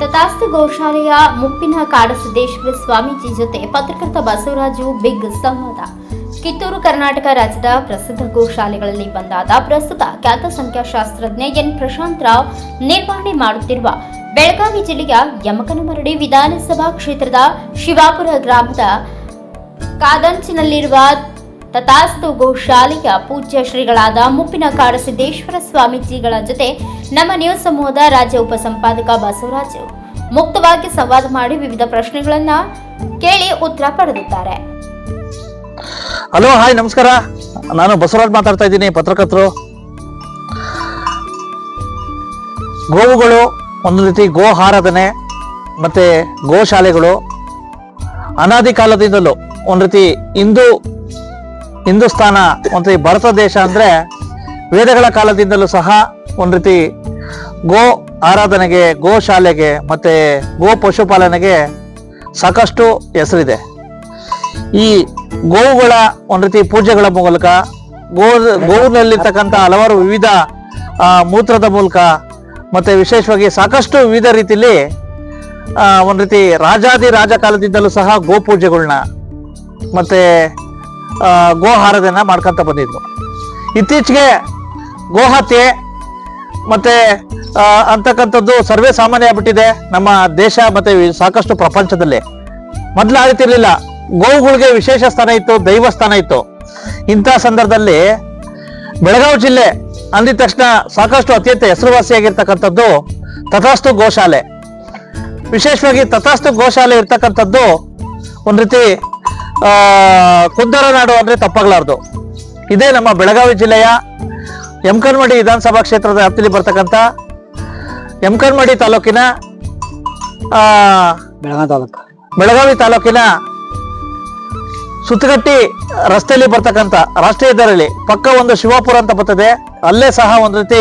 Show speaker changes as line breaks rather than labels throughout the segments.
ತಥಾಸ್ತು ಗೋಶಾಲೆಯ ಮುಪ್ಪಿನ ಕಾಡಸಿದ್ದೇಶ್ವರ ಸ್ವಾಮೀಜಿ ಜೊತೆ ಪತ್ರಕರ್ತ ಬಸವರಾಜು ಬಿಗ್ ಸಂವಾದ. ಕಿತ್ತೂರು ಕರ್ನಾಟಕ ರಾಜ್ಯದ ಪ್ರಸಿದ್ಧ ಗೋಶಾಲೆಗಳಲ್ಲಿ ಒಂದಾದ ಪ್ರಸ್ತುತ ಖ್ಯಾತ ಸಂಖ್ಯಾಶಾಸ್ತ್ರಜ್ಞ ಎನ್ ಪ್ರಶಾಂತ್ ರಾವ್ ನಿರ್ವಹಣೆ ಮಾಡುತ್ತಿರುವ ಬೆಳಗಾವಿ ಜಿಲ್ಲೆಯ ಯಮಕನಮರಡಿ ವಿಧಾನಸಭಾ ಕ್ಷೇತ್ರದ ಶಿವಾಪುರ ಗ್ರಾಮದ ಕಾದಂಚಿನಲ್ಲಿರುವ ತಥಾಸ್ತು ಗೋಶಾಲೆಯ ಪೂಜ್ಯ ಶ್ರೀಗಳಾದ ಮುಪ್ಪಿನ ಕಾಡಸಿದ್ದೇಶ್ವರ ಸ್ವಾಮೀಜಿಗಳ ಜೊತೆ ನಮ್ಮ ನ್ಯೂಸ್ ಸಮೂಹದ ರಾಜ್ಯ ಉಪಸಂಪಾದಕ ಬಸವರಾಜು ಮುಕ್ತವಾಗಿ ಸಂವಾದ ಮಾಡಿ ವಿವಿಧ ಪ್ರಶ್ನೆಗಳನ್ನ ಕೇಳಿ ಉತ್ತರ ಪಡೆದಿದ್ದಾರೆ.
ಹಲೋ, ಹಾಯ್, ನಮಸ್ಕಾರ. ನಾನು ಬಸವರಾಜ್ ಮಾತಾಡ್ತಾ ಇದ್ದೀನಿ, ಪತ್ರಕರ್ತರು. ಗೋವುಗಳು ಒಂದು ರೀತಿ ಗೋ ಆರಾಧನೆ ಮತ್ತೆ ಗೋಶಾಲೆಗಳು ಅನಾದಿ ಕಾಲದಿಂದಲೂ ಒಂದು ರೀತಿ ಹಿಂದೂಸ್ತಾನ ಒಂದು ರೀತಿ ಭಾರತ ದೇಶ ಅಂದ್ರೆ ವೇದಗಳ ಕಾಲದಿಂದಲೂ ಸಹ ಒಂದು ರೀತಿ ಗೋ ಆರಾಧನೆಗೆ, ಗೋಶಾಲೆಗೆ ಮತ್ತೆ ಗೋ ಪಶುಪಾಲನೆಗೆ ಸಾಕಷ್ಟು ಹೆಸರಿದೆ. ಈ ಗೋವುಗಳ ಒಂದು ರೀತಿ ಪೂಜೆಗಳ ಮೂಲಕ ಗೋವಿನಲ್ಲಿರ್ತಕ್ಕಂಥ ಹಲವಾರು ವಿವಿಧ ಮೂತ್ರದ ಮೂಲಕ ಮತ್ತೆ ವಿಶೇಷವಾಗಿ ಸಾಕಷ್ಟು ವಿವಿಧ ರೀತಿಯಲ್ಲಿ ಒಂದು ರೀತಿ ರಾಜ ಕಾಲದಿಂದಲೂ ಸಹ ಗೋ ಪೂಜೆಗಳನ್ನ ಮತ್ತೆ ಗೋ ಆರಾಧನೆ ಮಾಡ್ಕೊಂತ ಬಂದಿದ್ವು. ಇತ್ತೀಚೆಗೆ ಗೋಹತ್ಯೆ ಮತ್ತೆ ಅಂತಕ್ಕಂಥದ್ದು ಸರ್ವೇ ಸಾಮಾನ್ಯ ಆಗ್ಬಿಟ್ಟಿದೆ ನಮ್ಮ ದೇಶ ಮತ್ತೆ ಸಾಕಷ್ಟು ಪ್ರಪಂಚದಲ್ಲಿ. ಮೊದಲು ಆ ರೀತಿ ಇರಲಿಲ್ಲ. ಗೋವುಗಳಿಗೆ ವಿಶೇಷ ಸ್ಥಾನ ಇತ್ತು, ದೈವ ಸ್ಥಾನ ಇತ್ತು. ಇಂಥ ಸಂದರ್ಭದಲ್ಲಿ ಬೆಳಗಾವಿ ಜಿಲ್ಲೆ ಅಂದಿದ ತಕ್ಷಣ ಸಾಕಷ್ಟು ಅತ್ಯಂತ ಹೆಸರುವಾಸಿಯಾಗಿರ್ತಕ್ಕಂಥದ್ದು ತಥಾಸ್ತು ಗೋಶಾಲೆ. ವಿಶೇಷವಾಗಿ ತಥಾಸ್ತು ಗೋಶಾಲೆ ಇರ್ತಕ್ಕಂಥದ್ದು ಒಂದ್ ರೀತಿ ಕುಂದರ ನಾಡು ಅಂದ್ರೆ ತಪ್ಪಾಗಲಾರ್ದು. ಇದೇ ನಮ್ಮ ಬೆಳಗಾವಿ ಜಿಲ್ಲೆಯ ಯಮಕನಮರಡಿ ವಿಧಾನಸಭಾ ಕ್ಷೇತ್ರದ ವ್ಯಾಪ್ತಿಯಲ್ಲಿ ಬರ್ತಕ್ಕಂಥ ಯಮಕನಮರಡಿ ತಾಲೂಕಿನ ಬೆಳಗಾವಿ ತಾಲೂಕಿನ ಸುತ್ತಗಟ್ಟಿ ರಸ್ತೆಯಲ್ಲಿ ಬರ್ತಕ್ಕಂಥ ರಾಷ್ಟ್ರೀಯ ಹೆದ್ದಾರಿಯಲ್ಲಿ ಪಕ್ಕ ಒಂದು ಶಿವಾಪುರ ಅಂತ ಬರ್ತದೆ. ಅಲ್ಲೇ ಸಹ ಒಂದು ರೀತಿ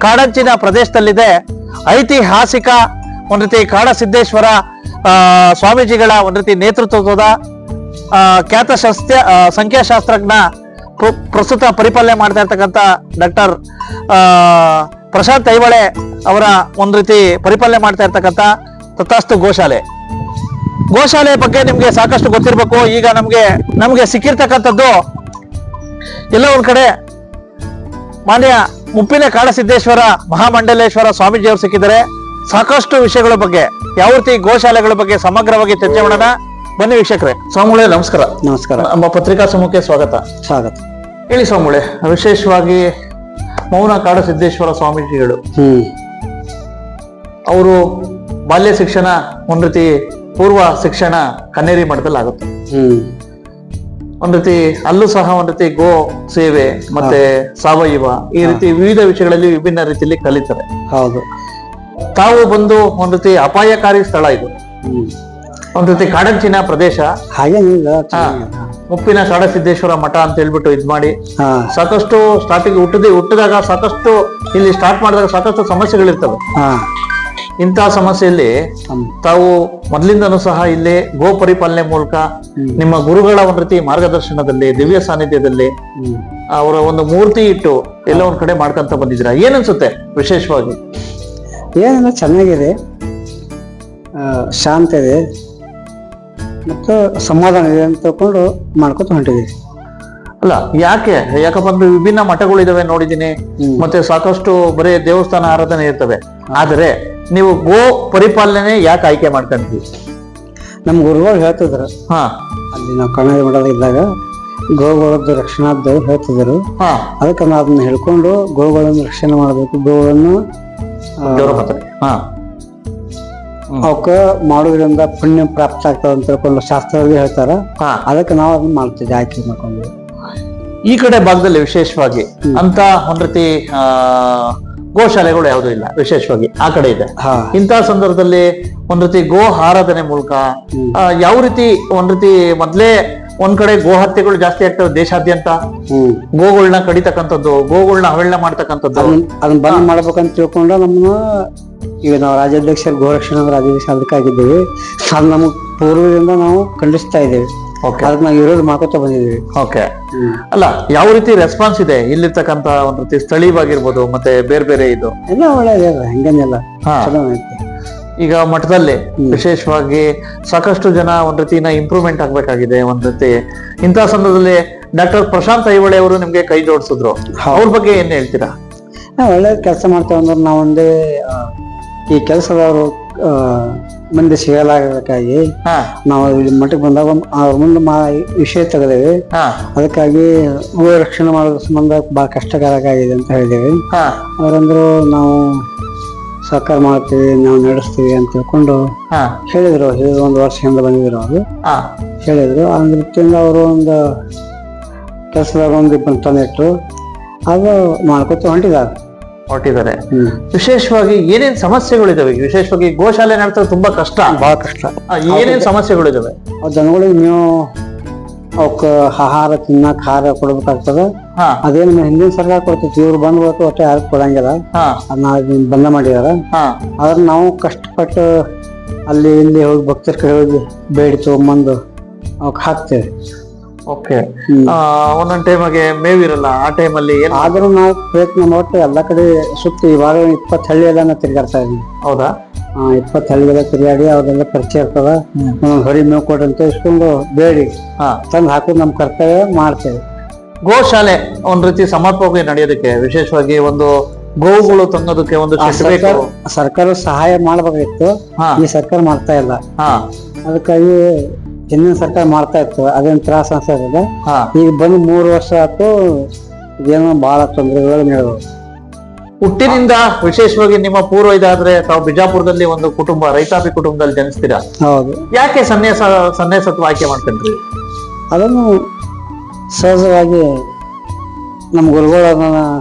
ಕಾಡಂಚಿನ ಪ್ರದೇಶದಲ್ಲಿದೆ. ಐತಿಹಾಸಿಕ ಒಂದು ರೀತಿ ಕಾಡಸಿದ್ದೇಶ್ವರ ಸ್ವಾಮೀಜಿಗಳ ಒಂದು ರೀತಿ ನೇತೃತ್ವದ ಖ್ಯಾತ ಸಂಖ್ಯಾಶಾಸ್ತ್ರಜ್ಞ ಪ್ರಸ್ತುತ ಪರಿಪಾಲನೆ ಮಾಡ್ತಾ ಇರ್ತಕ್ಕಂಥ ಡಾಕ್ಟರ್ ಪ್ರಶಾಂತ್ ಐಹೊಳೆ ಅವರ ಒಂದು ರೀತಿ ಪರಿಪಾಲನೆ ಮಾಡ್ತಾ ಇರ್ತಕ್ಕಂಥ ತಥಾಸ್ತು ಗೋಶಾಲೆ ಬಗ್ಗೆ ನಿಮ್ಗೆ ಸಾಕಷ್ಟು ಗೊತ್ತಿರ್ಬೇಕು. ಈಗ ನಮ್ಗೆ ಸಿಕ್ಕಿರ್ತಕ್ಕಂಥದ್ದು ಎಲ್ಲ ಒಂದ್ ಕಡೆ ಮಾನ್ಯ ಮುಪ್ಪಿನ ಕಾಡಸಿದ್ದೇಶ್ವರ ಮಹಾಮಂಡಲೇಶ್ವರ ಸ್ವಾಮೀಜಿಯವರು ಸಿಕ್ಕಿದ್ದಾರೆ. ಸಾಕಷ್ಟು ವಿಷಯಗಳ ಬಗ್ಗೆ, ಯಾವ ರೀತಿ ಗೋಶಾಲೆಗಳ ಬಗ್ಗೆ ಸಮಗ್ರವಾಗಿ ಚರ್ಚೆ ಮಾಡೋಣ. ಬನ್ನಿ ವೀಕ್ಷಕರೇ. ಸ್ವಾಮಿಗಳೇ ನಮಸ್ಕಾರ.
ನಮಸ್ಕಾರ.
ನಮ್ಮ ಪತ್ರಿಕಾ ಸಮೂಹಕ್ಕೆ ಸ್ವಾಗತ. ಹೇಳಿ ಸ್ವಾಮಿಗಳೇ, ವಿಶೇಷವಾಗಿ ಮೌನ ಕಾಡಸಿದ್ದೇಶ್ವರ ಸ್ವಾಮೀಜಿಗಳು ಅವರು ಬಾಲ್ಯ ಶಿಕ್ಷಣ ಒಂದ್ ರೀತಿ ಪೂರ್ವ ಶಿಕ್ಷಣ ಕನ್ನೇರಿ ಮಠದಲ್ಲಿ ಆಗುತ್ತೆ. ಒಂದ್ ರೀತಿ ಅಲ್ಲೂ ಸಹ ಒಂದ್ ರೀತಿ ಗೋ ಸೇವೆ ಮತ್ತೆ ಸಾವಯವ ಈ ರೀತಿ ವಿವಿಧ ವಿಷಯಗಳಲ್ಲಿ ವಿಭಿನ್ನ ರೀತಿಯಲ್ಲಿ ಕಲಿತಾರೆ.
ಹೌದು.
ತಾವು ಬಂದು ಒಂದ್ ರೀತಿ ಅಪಾಯಕಾರಿ ಸ್ಥಳ ಇದು, ಒಂದ್ ರೀತಿ ಕಾಡಂಚಿನ ಪ್ರದೇಶ.
ಹಾಗೇನಿಲ್ಲ,
ಮುಪ್ಪಿನ ಕಾಡಸಿದ್ದೇಶ್ವರ ಮಠ ಅಂತ ಹೇಳ್ಬಿಟ್ಟು ಇದ್ ಮಾಡಿ ಸಾಕಷ್ಟು ಸ್ಟಾರ್ಟಿಂಗ್ ಹುಟ್ಟಿದಾಗ ಸಾಕಷ್ಟು ಇಲ್ಲಿ ಸ್ಟಾರ್ಟ್ ಮಾಡಿದಾಗ ಸಾಕಷ್ಟು ಸಮಸ್ಯೆಗಳಿರ್ತವೆ. ಇಂತಹ ಸಮಸ್ಯೆಯಲ್ಲಿ ತಾವು ಮೊದಲಿಂದನೂ ಸಹ ಇಲ್ಲಿ ಗೋ ಪರಿಪಾಲನೆ ಮೂಲಕ ನಿಮ್ಮ ಗುರುಗಳ ಒಂದ್ ರೀತಿ ಮಾರ್ಗದರ್ಶನದಲ್ಲಿ ದಿವ್ಯ ಸಾನ್ನಿಧ್ಯದಲ್ಲಿ ಅವರ ಒಂದು ಮೂರ್ತಿ ಇಟ್ಟು ಎಲ್ಲ ಒಂದ್ ಕಡೆ ಮಾಡ್ಕೊಂತ ಬಂದಿದ್ದೀರಾ. ಏನನ್ಸುತ್ತೆ ವಿಶೇಷವಾಗಿ?
ಏನೆಲ್ಲ ಚೆನ್ನಾಗಿದೆ, ಶಾಂತ ಇದೆ ಮತ್ತು ಸಮಾಧಾನ ಇದೆ ಅಂತ ತಿಳ್ಕೊಂಡು ಮಾಡ್ಕೊತ ಹೊಂಟಿದ್ದೀವಿ.
ಅಲ್ಲ, ಯಾಕಪ್ಪ ಅಂದ್ರೆ ವಿಭಿನ್ನ ಮಠಗಳು ಇದಾವೆ ನೋಡಿದೀನಿ, ಮತ್ತೆ ಸಾಕಷ್ಟು ಬರೀ ದೇವಸ್ಥಾನ ಆರಾಧನೆ ಇರ್ತವೆ. ಆದ್ರೆ ನೀವು ಗೋ ಪರಿಪಾಲನೆ ಯಾಕೆ ಆಯ್ಕೆ ಮಾಡ್ಕೊಂತೀವಿ?
ನಮ್ ಗುರುಗಳು ಹೇಳ್ತಿದ್ರು, ಅಲ್ಲಿ ನಾವು ಕನ್ನಡ ಮಠದ ಇದ್ದಾಗ ಗೋಗಳದ್ದು ರಕ್ಷಣಾದ್ದು ಹೇಳ್ತಿದ್ರು. ಅದಕ್ಕೆ ನಾವು ಅದನ್ನ ಹೇಳ್ಕೊಂಡು ಗೋಗಳನ್ನು ರಕ್ಷಣೆ ಮಾಡ್ಬೇಕು, ಗೋಗಳನ್ನು ಅವಕ್ಕ ಮಾಡೋದ್ರಿಂದ ಪುಣ್ಯ ಪ್ರಾಪ್ತ ಆಗ್ತದ ಅಂತ ತಿಳ್ಕೊಂಡು ಶಾಸ್ತ್ರದಲ್ಲಿ ಹೇಳ್ತಾರ. ಅದಕ್ಕೆ ನಾವು ಅದನ್ನ ಮಾಡ್ತಿದ್ವಿ, ಆಯ್ಕೆ ಮಾಡ್ಕೊಂಡ್ವಿ.
ಈ ಕಡೆ ಭಾಗದಲ್ಲಿ ವಿಶೇಷವಾಗಿ ಅಂತ ಒಂದ್ ರೀತಿ ಗೋಶಾಲೆಗಳು ಯಾವುದೂ ಇಲ್ಲ, ವಿಶೇಷವಾಗಿ ಆ ಕಡೆ ಇದೆ. ಇಂತಹ ಸಂದರ್ಭದಲ್ಲಿ ಒಂದ್ ರೀತಿ ಗೋ ಆರಾಧನೆ ಮೂಲಕ ಯಾವ ರೀತಿ ಒಂದ್ ರೀತಿ ಮೊದ್ಲೇ ಒಂದ್ ಕಡೆ ಗೋ ಹತ್ಯೆಗಳು ಜಾಸ್ತಿ ಆಗ್ತವೆ ದೇಶಾದ್ಯಂತ. ಗೋಗಳನ್ನ ಕಡಿತಕ್ಕಂಥದ್ದು, ಗೋಗಳನ್ನ ಅವಹೇಳನ ಮಾಡ್ತಕ್ಕಂಥದ್ದು,
ಅದನ್ನ ಬಂದ್ ಮಾಡ್ಬೇಕಂತ ತಿಳ್ಕೊಂಡ ನಮ್ಮ ಈಗ ನಾವು ರಾಜ್ಯಾಧ್ಯಕ್ಷರು ಗೋರಕ್ಷಣಾ ರಾಜ್ಯಾಧ್ಯಕ್ಷ ಅದಕ್ಕೆ ಆಗಿದ್ದೇವೆ. ಅದು ನಮಗ್ ಪೂರ್ವದಿಂದ ನಾವು ಖಂಡಿಸ್ತಾ ಇದ್ದೇವೆ. ಅದಕ್ಕೆ ನಾವು ವಿರೋಧ ಮಾಡ್ಕೊತ ಬಂದಿದ್ದೀವಿ.
ಅಲ್ಲ, ಯಾವ ರೀತಿ ರೆಸ್ಪಾನ್ಸ್ ಇದೆ ಇಲ್ಲಿರ್ತಕ್ಕಂತ ಒಂದ್ ರೀತಿ ಸ್ಥಳೀಯವಾಗಿರ್ಬೋದು ಮತ್ತೆ ಬೇರೆ ಬೇರೆ ಇದು
ಎಲ್ಲ ಒಳ್ಳೆಯದೇ, ಹಂಗೇನೆಲ್ಲ ಚಲೋ ಐತಿ.
ಈಗ ಮಠದಲ್ಲಿ ವಿಶೇಷವಾಗಿ ಸಾಕಷ್ಟು ಜನ ಒಂದ್ ರೀತಿನ ಇಂಪ್ರೂವ್ಮೆಂಟ್ ಆಗ್ಬೇಕಾಗಿದೆ ಒಂದ್ ರೀತಿ. ಇಂತಹ ಸಂದರ್ಭದಲ್ಲಿ ಡಾಕ್ಟರ್ ಪ್ರಶಾಂತ್ ಐಹೊಳೆ ಅವರು ನಿಮ್ಗೆ ಕೈ ಜೋಡಿಸಿದ್ರು, ಅವ್ರ ಬಗ್ಗೆ ಏನ್ ಹೇಳ್ತೀರಾ?
ನಾವು ಒಳ್ಳೆ ಕೆಲಸ ಮಾಡ್ತೇವೆ ಅಂದ್ರೆ ನಾವೊಂದೇ ಈ ಕೆಲಸದವರು ಮಂದಿ ಸಿಗಲಾಗಬೇಕಾಗಿ ನಾವು ಇಲ್ಲಿ ಮಠಕ್ಕೆ ಬಂದಾಗ ಅವ್ರ ಮುಂದೆ ವಿಷಯ ತೆಗೆದೇವೆ. ಅದಕ್ಕಾಗಿ ಗೋ ರಕ್ಷಣೆ ಮಾಡೋದ್ರ ಸಂಬಂಧ ಬಹಳ ಕಷ್ಟಕರವಾಗಿದೆ ಅಂತ ಹೇಳಿದೇವೆ. ಅವರಂದ್ರು ನಾವು ಸಹಕಾರ ಮಾಡ್ತೀವಿ, ನಾವು ನಡೆಸ್ತೀವಿ ಅಂತ ತಿಳ್ಕೊಂಡು ಹೇಳಿದ್ರು. 1 ವರ್ಷ ಹಿಂದೆ ಬಂದಿದ್ರು ಅವರು, ಹೇಳಿದ್ರು. ಆ ರೀತಿಯಿಂದ ಅವರು ಒಂದು ಕೆಲಸದಾಗ ಒಂದು ತಂದಿಟ್ರು, ಅದು ಮಾಡ್ಕೊತ ಹೊಂಟಿದ್ದಾರೆ. ವಿಶೇಷವಾಗಿ ಏನೇನ್ ಸಮಸ್ಯೆಗಳಿದಾವೆ? ವಿಶೇಷವಾಗಿ ಗೋಶಾಲೆ ನಡೆಸೋದು ತುಂಬಾ ಕಷ್ಟ, ಬಹಳ ಕಷ್ಟ. ಏನೇನ್ ಸಮಸ್ಯೆಗಳಿದಾವೆ? ದನಗಳಿಗೆ ನೀವು ಅವಕ್ಕ ಆಹಾರ ತಿನ್ನಕ್ ಆಹಾರ ಕೊಡ್ಬೇಕಾಗ್ತದ. ಅದೇನು ಹಿಂದಿನ ಸರ್ಕಾರ ಕೊಡ್ತೈತಿ, ಇವ್ರು ಬಂದ್ಬೇಕು ಒಟ್ಟೆ ಯಾರು ಕೊಡಂಗಿಲ್ಲ, ಅದನ್ನ ಬಂದ ಮಾಡಿದಾರ. ಆದ್ರೆ ನಾವು ಕಷ್ಟಪಟ್ಟು ಅಲ್ಲಿ ಇಲ್ಲಿ ಹೋಗಿ ಭಕ್ತರ ಕಡೆ ಹೋಗಿ ಬೇಡಿ ತಗೊಂಬಂದು ಅವಕ್ ಹಾಕ್ತೇವೆ.
ಓಕೆ. ಒಂದೊಂದ್ ಟೈಮಗೆ ಮೇವಿರಲ್ಲ, ಆ ಟೈಮಲ್ಲಿ
ಆದ್ರೂ ನಾವು ಪ್ರಯತ್ನ ಮಾಡಿ ಎಲ್ಲಾ ಕಡೆ ಸುತ್ತಿ ಇವಾಗ 20 ಹಳ್ಳಿ ಎಲ್ಲ ತಿರ್ಗಾಡ್ತಾ ಇದೀವಿ.
ಹೌದಾ?
20 ಹಳ್ಳಿಗೆಲ್ಲ ತಿರುಗಾಡಿ ಅವ್ರೆಲ್ಲ ಪರಿಚಯ ಇರ್ತದ. ಹೊರಿ ಮೇವು ಕೊಡ್ರಿ ಅಂತ ಇಸ್ಕೊಂಡು ಬೇಡಿ ತಂದು ಹಾಕೋದು ನಮ್ ಕರ್ತವ್ಯ ಮಾಡ್ತೇವೆ.
ಗೋಶಾಲೆ ಒಂದ್ ರೀತಿ ಸಮರ್ಪಕವಾಗಿ ನಡೆಯೋದಕ್ಕೆ, ವಿಶೇಷವಾಗಿ ಒಂದು ಗೋವುಗಳು ತಂಗೋದಕ್ಕೆ ಒಂದು
ಸರ್ಕಾರ ಸಹಾಯ ಮಾಡ್ಬೇಕಾಗಿತ್ತು. ಈ ಸರ್ಕಾರ ಮಾಡ್ತಾ ಇಲ್ಲ. ಅದಕ್ಕಾಗಿ ಹಿಂದಿನ ಸರ್ಕಾರ ಮಾಡ್ತಾ ಇತ್ತು, ಅದೇನ್ ತ್ರಾಸ ಅನ್ಸೋದಿಲ್ಲ. ಈಗ ಬಂದು 3 ವರ್ಷ ಆಯ್ತು, ಏನೋ ಬಹಳ ತೊಂದರೆಗಳು ನಡೆದವು.
ಹುಟ್ಟಿನಿಂದ ವಿಶೇಷವಾಗಿ ನಿಮ್ಮ ಪೂರ್ವ ಇದಾದ್ರೆ ತಾವು ಬಿಜಾಪುರದಲ್ಲಿ ಒಂದು ಕುಟುಂಬ, ರೈತಾಪಿ ಕುಟುಂಬದಲ್ಲಿ ಜನಿಸ್ತೀರಾ.
ಹೌದು.
ಯಾಕೆ ಸನ್ಯಾಸತ್ವ ಆಯ್ಕೆ ಮಾಡ್ಕೊಂಡ್ರಿ?
ಅದನ್ನು ಸಹಜವಾಗಿ ನಮ್ ಗುರುಗಳು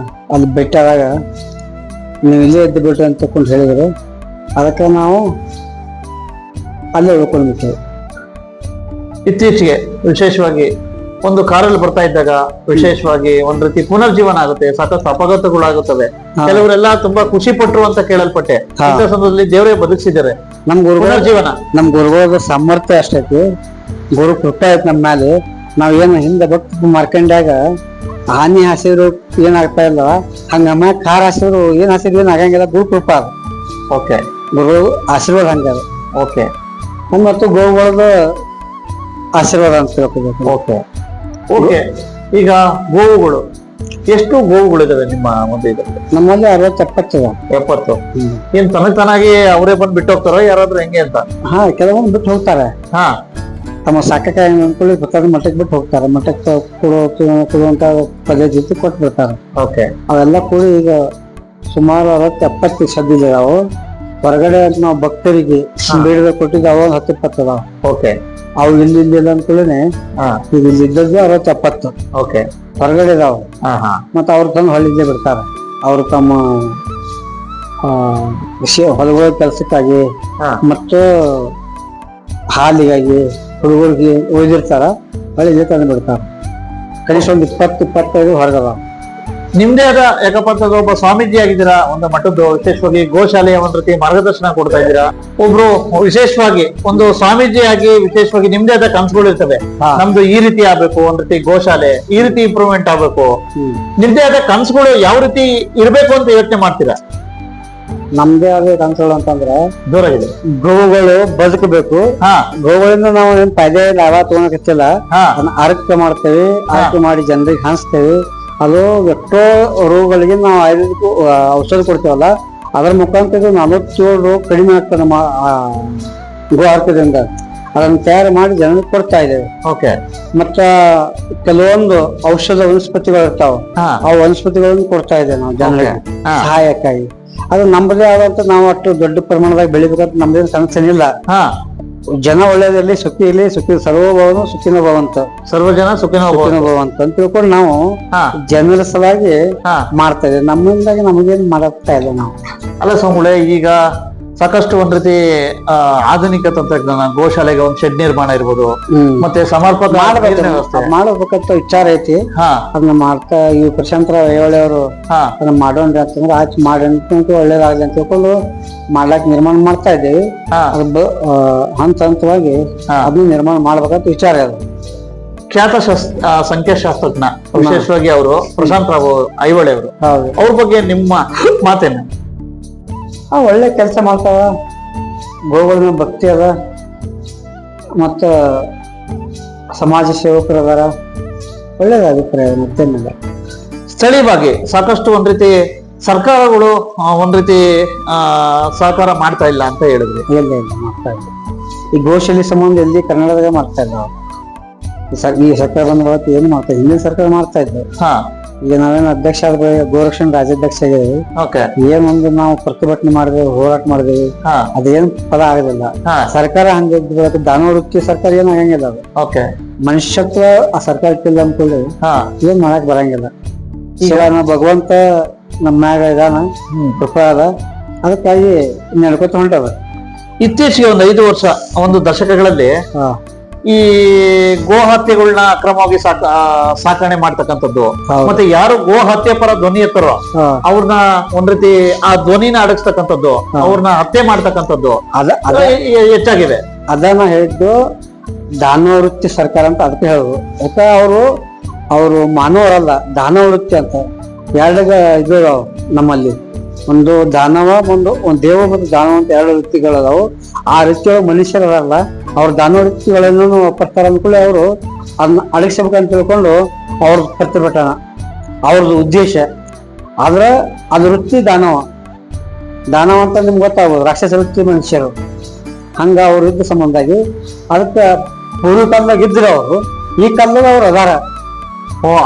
ಅಲ್ಲಿ ಭೇಟಿಯಾದಾಗ ನೀವು ಇಲ್ಲೇ ಎದ್ದು ಬಿಟ್ರಿ ಅಂತ ತಕೊಂಡು ಹೇಳಿದ್ರು. ಅದಕ್ಕೆ ನಾವು ಅಲ್ಲೇ ಉಳ್ಕೊಂಡ್ಬಿಟ್ಟೇವೆ.
ಇತ್ತೀಚೆಗೆ ವಿಶೇಷವಾಗಿ ಒಂದು ಕಾರಲ್ಲಿ ಬರ್ತಾ ಇದ್ದಾಗ ವಿಶೇಷವಾಗಿ ಒಂದ್ ರೀತಿ ಪುನರ್ಜೀವನ ಆಗುತ್ತೆ, ಸಾಕಷ್ಟು ಅಪಘಾತಗಳಾಗುತ್ತವೆ. ಕೆಲವರೆಲ್ಲ ತುಂಬಾ ಖುಷಿ ಪಟ್ರು ಅಂತ ಕೇಳಲ್ಪಟ್ಟೆ. ಇಂಥ ಸಂದರ್ಭದಲ್ಲಿ ದೇವರೇ ಬದುಕಿಸಿದ್ದಾರೆ.
ನಮ್ ಗುರುಗಳ
ಜೀವನ,
ನಮ್ ಗುರುಗಳ ಸಾಮರ್ಥ್ಯ ಅಷ್ಟೈತಿ, ಗುರು ಕೃಪಾ ಐತಿ ನಮ್ಮ ಮೇಲೆ. ನಾವ್ ಏನು ಹಿಂದೆ ಭಕ್ತಿ ಮಾರ್ಕೊಂಡಾಗ ಹಾನಿ ಹಸಿರು ಏನಾಗ್ತಾ ಇಲ್ಲ, ಹಂಗ ಕಾರ್ ಹಸಿರು ಏನ್ ಹಸಿರು ಏನ್ ಆಗಂಗಿಲ್ಲ, ಗುರು ಕೃಪಾ.
ಓಕೆ.
ಗುರು ಆಶೀರ್ವಾದ ಹಂಗ.
ಓಕೆ.
ಮತ್ತು ಗೋವುಗಳದ ಆಶೀರ್ವಾದ ಅಂತ ಹೇಳ್ಕೋಬೇಕು.
ಓಕೆ. ಓಕೆ. ಈಗ ಗೋವುಗಳು ಎಷ್ಟು ಗೋವುಗಳಿದಾವೆ ನಿಮ್ಮ ಮುಂದೆ?
ನಮ್ಮಲ್ಲಿ 60-70
70. ಏನ್ ತನಗೆ ಅವರೇ ಬಂದ್ ಬಿಟ್ಟು ಹೋಗ್ತಾರೋ ಯಾರಾದ್ರೂ ಹೆಂಗೆ ಅಂತ?
ಕೆಲವೊಂದು ಬಿಟ್ಟು ಹೋಗ್ತಾರೆ. ತಮ್ಮ ಸಾಕಕ್ಕೆ ಅನ್ಕೊಳ್ಳಿ ಬರ್ತಾರೆ, ಮಠಕ್ಕೆ ಬಿಟ್ಟು ಹೋಗ್ತಾರೆ. ಮಠಕ್ಕೆ ಕೊಡುವಂತ ಪದ್ಧತಿ ಕೊಟ್ಟು ಬಿಡ್ತಾರೆ.
ಓಕೆ. ಅವೆಲ್ಲ
ಕೂಡಿ ಈಗ ಸುಮಾರು 60-70 ಸದ್ದಿದ್ದಾವು. ಹೊರಗಡೆ ನಾವು ಭಕ್ತರಿಗೆ ಬೇಡಿಕೆ ಕೊಟ್ಟಿದ್ದು ಅವಾಗ 10-20 ಅದಾವ.
ಓಕೆ.
ಅವು ಇಲ್ಲಿ ಅಂದ್ಕೊಳ್ಳೇನೆ ಈಗ ಇಲ್ಲಿ ಇದ್ದದ್ದು 60-70.
ಓಕೆ.
ಹೊರಗಡೆ ಇದಾವ. ಮತ್ತ ಅವ್ರು ತಂದು ಹಳ್ಳಿದ್ದೇ ಬಿಡ್ತಾರ. ಅವ್ರು ತಮ್ಮ ಹೊಲಗಳ ಕೆಲ್ಸಕ್ಕಾಗಿ ಮತ್ತು ಹಾಲಿಗಾಗಿ ಹುಡುಗರಿಗೆ ಒಯ್ದಿರ್ತಾರ, ಹಳ್ಳಿಗೆ ತಂದು ಬಿಡ್ತಾರ. ಕನಿಷ್ಠ ಒಂದು 20-25 ಹೊರಗದ.
ನಿಮ್ದೇ ಆದ, ಯಾಕಪ್ಪ ಅಂತಂದ್ರೆ ಒಬ್ಬ ಸ್ವಾಮೀಜಿ ಆಗಿದ್ದೀರಾ, ಒಂದು ಮಠದ್ದು ವಿಶೇಷವಾಗಿ ಗೋಶಾಲೆಯ ಒಂದ್ ರೀತಿ ಮಾರ್ಗದರ್ಶನ ಕೊಡ್ತಾ ಇದ್ದೀರಾ. ಒಬ್ರು ವಿಶೇಷವಾಗಿ ಒಂದು ಸ್ವಾಮೀಜಿ ಆಗಿ ವಿಶೇಷವಾಗಿ ನಿಮ್ದೇ ಆದ ಕನ್ಸುಗಳು ಇರ್ತವೆ. ನಮ್ದು ಈ ರೀತಿ ಆಗ್ಬೇಕು, ಒಂದ್ ರೀತಿ ಗೋಶಾಲೆ ಈ ರೀತಿ ಇಂಪ್ರೂವ್ಮೆಂಟ್ ಆಗ್ಬೇಕು. ನಿಮ್ದೇ ಆದ ಕನ್ಸುಗಳು ಯಾವ ರೀತಿ ಇರ್ಬೇಕು ಅಂತ ಯೋಚನೆ ಮಾಡ್ತೀರಾ?
ನಮ್ದೇ ಆದ ಕನ್ಸುಗಳು ಅಂತಂದ್ರೆ
ಜೋರಾಗಿದೆ.
ಗೋವುಗಳು ಬದುಕಬೇಕು. ಗೋವುಗಳಿಂದ ನಾವು ಏನ್ ಫಾಯ್ದೆ ಲಾಭ ತಗೊಳಕತ್ತಿಲ್ಲ. ಆರೈಕೆ ಮಾಡ್ತೇವೆ, ಆರೈಕೆ ಮಾಡಿ ಜನರಿಗೆ ಹಂಚ್ತೇವೆ. ಅದು ಎಷ್ಟೋ ರೋಗಗಳಿಗೆ ನಾವು ಆಯುರ್ವೇದಿಕ್ ಔಷಧ ಕೊಡ್ತೇವಲ್ಲ, ಅದರ ಮುಖಾಂತರ 47 ರೋಗ ಕಡಿಮೆ ಆಗ್ತದೆ ನಮ್ಮ ಗೋ ಆರೋಗ್ಯದಿಂದ. ಅದನ್ನು ತಯಾರು ಮಾಡಿ ಜನರಿಗೆ ಕೊಡ್ತಾ ಇದ್ದೇವೆ.
ಓಕೆ.
ಮತ್ತ ಕೆಲವೊಂದು ಔಷಧ ವನಸ್ಪತಿಗಳು ಇರ್ತಾವ, ಆ ವನಸ್ಪತಿಗಳನ್ನು ಕೊಡ್ತಾ ಇದ್ದೇವೆ ನಾವು ಜನರಿಗೆ ಸಹಾಯಕ್ಕಾಗಿ. ಅದು ನಮ್ಮದೇ ಆದಂತ ನಾವು ಅಷ್ಟು ದೊಡ್ಡ ಪ್ರಮಾಣದಾಗ ಬೆಳಿಬೇಕಂತ ನಮ್ದೇನು ಸಮಸ್ಯೆ ಇಲ್ಲ. ಜನ ಒಳ್ಳೆಯದಲ್ಲಿ ಸುಖಿ ಇಲ್ಲಿ, ಸುಖಿ ಸರ್ವಭವನು ಸುಖಿನೋ ಭವಂತ,
ಸರ್ವಜನ ಸುಖಿನೋ
ಭವಂತ ಅಂತ ತಿಳ್ಕೊಂಡು ನಾವು ಜನರ ಸಲುವಾಗಿ ಮಾಡ್ತಾ ಇದ್ದೇವೆ. ನಮ್ಮಿಂದಾಗಿ ನಮಗೇನು ಮಾಡಕ್ತಾ ಇಲ್ಲ ನಾವು.
ಅಲ್ಲ ಸ್ವಾಮಿಗಳೇ, ಈಗ ಸಾಕಷ್ಟು ಒಂದ್ ರೀತಿ ಆಧುನಿಕ ತಂತ್ರಜ್ಞಾನ, ಗೋಶಾಲೆಗೆ ಒಂದ್ ಶೆಡ್ ನಿರ್ಮಾಣ ಇರ್ಬೋದು, ಮತ್ತೆ ಸಮರ್ಪಕ
ಮಾಡಬೇಕಂತ ವಿಚಾರ ಐತಿ. ಅದನ್ನ ಮಾಡ್ತಾ ಈ ಪ್ರಶಾಂತರಾವ್ ಐಹೊಳೆ ಅವರು ಅದನ್ನ ಮಾಡೋಣ್ರಿ ಅಂತಂದ್ರೆ ಆಚೆ ಮಾಡಿ ಒಳ್ಳೇದಾಗಲಿ ಅಂತ ತಿಳ್ಕೊಂಡು ಮಾಡ್ಲಾಕ್ ನಿರ್ಮಾಣ ಮಾಡ್ತಾ ಇದ್ದೇವೆ. ಹಂತವಾಗಿ ಅದನ್ನ ನಿರ್ಮಾಣ ಮಾಡ್ಬೇಕಂತ ವಿಚಾರ ಅದು.
ಖ್ಯಾತ ಸಂಖ್ಯಾಶಾಸ್ತ್ರಜ್ಞ ವಿಶೇಷವಾಗಿ ಅವರು ಪ್ರಶಾಂತರಾವ್ ಐಹೊಳೆ ಅವರು, ಅವ್ರ ಬಗ್ಗೆ ನಿಮ್ಮ ಮಾತೇನು?
ಒಳ್ಳೆ ಕೆಲಸ ಮಾಡ್ತಾವ. ಗೋಗಳ ಮೇಲೆ ಭಕ್ತಿ ಅದ, ಮತ್ತ ಸಮಾಜ ಸೇವಕರು ಅದಾರ, ಒಳ್ಳೇದ ಅಭಿಪ್ರಾಯ ಮತ್ತೇನಿಲ್ಲ.
ಸ್ಥಳೀಯವಾಗಿ ಸಾಕಷ್ಟು ಒಂದ್ ರೀತಿ ಸರ್ಕಾರಗಳು ಒಂದ್ ರೀತಿ ಸಹಕಾರ ಮಾಡ್ತಾ ಇಲ್ಲ ಅಂತ ಹೇಳಿದ್ರಿ.
ಇಲ್ಲ ಮಾಡ್ತಾ ಇಲ್ಲ. ಈ ಗೋಶಾಲೆ ಸಂಬಂಧ ಎಲ್ಲಿ ಕನ್ನಡದಾಗ ಮಾಡ್ತಾ ಇಲ್ಲ. ಈ ಸರ್ಕಾರ ಬಂದ ಬಳಿಕ ಏನು ಮಾಡ್ತಾ ಇಲ್ಲ. ಹಿಂದಿನ ಸರ್ಕಾರ ಮಾಡ್ತಾ ಇದ್ರು. ಈಗ ನಾವೇನು ಅಧ್ಯಕ್ಷ ಆದ್ರೆ ಗೋರಕ್ಷಣೆ ರಾಜ್ಯಾಧ್ಯಕ್ಷ ಆಗಿದ್ದೀವಿ. ಏನೊಂದು ನಾವು ಪ್ರತಿಭಟನೆ ಮಾಡಿದೆವು, ಹೋರಾಟ ಮಾಡಿದೆವು, ಅದೇನು ಫಲ ಆಗಲಿಲ್ಲ. ಸರ್ಕಾರ ಹಂಗಿದ್ದ ದಾನ ವೃತ್ತಿ ಸರ್ಕಾರ ಏನು ಆಗಂಗಿಲ್ಲ. ಅದು ಮನುಷ್ಯತ್ವ ಆ ಸರ್ಕಾರಕ್ಕೆ ಇಲ್ಲ ಅಂದ್ಕೊಳ್ಳಿ ಏನ್ ಮಾಡಕ್ ಬರಂಗಿಲ್ಲ. ಈಗ ಭಗವಂತ ನಮ್ಮ ಮ್ಯಾಗ ಇದಾನ, ಕೃಪಾ ಅದ, ಅದಕ್ಕಾಗಿ ನಡ್ಕೊತ ಹೊಂಟದ.
ಇತ್ತೀಚೆಗೆ ಒಂದು 5 ವರ್ಷ, ಒಂದು ದಶಕಗಳಲ್ಲಿ ಈ ಗೋ ಹತ್ಯೆಗಳನ್ನ ಅಕ್ರಮವಾಗಿ ಸಾಕಣೆ ಮಾಡ್ತಕ್ಕಂಥದ್ದು, ಮತ್ತೆ ಯಾರು ಗೋ ಹತ್ಯೆ ಪರ ಧ್ವನಿ ಎತ್ತರೋ ಅವ್ರನ್ನ ಒಂದ್ ರೀತಿ ಆ ಧ್ವನಿನ ಅಡಗಿಸ್ತಕ್ಕಂಥದ್ದು, ಅವ್ರನ್ನ ಹತ್ಯೆ ಮಾಡ್ತಕ್ಕಂಥದ್ದು ಹೆಚ್ಚಾಗಿದೆ.
ಅದನ್ನ ಹೇಳಿದ್ದು ದಾನವೃತ್ತಿ ಸರ್ಕಾರ ಅಂತ ಅದಕ್ಕೆ ಹೇಳುದು. ಯಾಕೆ ಅವರು ಮಾನವರಲ್ಲ, ದಾನವೃತ್ತಿ ಅಂತ ಎರಡಗ ಇದು ನಮ್ಮಲ್ಲಿ. ಒಂದು ದಾನವ, ಒಂದು ದೇವ ಮತ್ತು ದಾನವ ಅಂತ 2 ವೃತ್ತಿಗಳದಾವು. ಆ ವೃತ್ತಿಯೊಳಗೆ ಮನುಷ್ಯರಲ್ಲ, ಅವ್ರ ದಾನವ ವೃತ್ತಿಗಳನ್ನು ಒಪ್ಪಿಸ್ತಾರ ಅಂದ್ಕೊಳ್ಳಿ ಅವರು ಅದನ್ನ ಅಡಗಿಸ್ಬೇಕಂತ ತಿಳ್ಕೊಂಡು ಅವ್ರ ಪ್ರತಿಭಟನಾ ಅವ್ರದ್ದು ಉದ್ದೇಶ. ಆದ್ರೆ ಅದು ವೃತ್ತಿ ದಾನವ ಅಂತ ನಿಮ್ಗೆ ಗೊತ್ತಾಗ್ಬೋದು. ರಾಕ್ಷಸ ವೃತ್ತಿ ಮನುಷ್ಯರು, ಹಂಗ ಅವ್ರ ಇದ್ದ ಸಂಬಂಧಾಗಿ ಅದಕ್ಕೆ ಪೂರ್ವ ಕಾಲದಾಗ ಇದ್ರು ಅವರು, ಈ ಕಾಲದಾಗ ಅವ್ರು ಅದಾರ.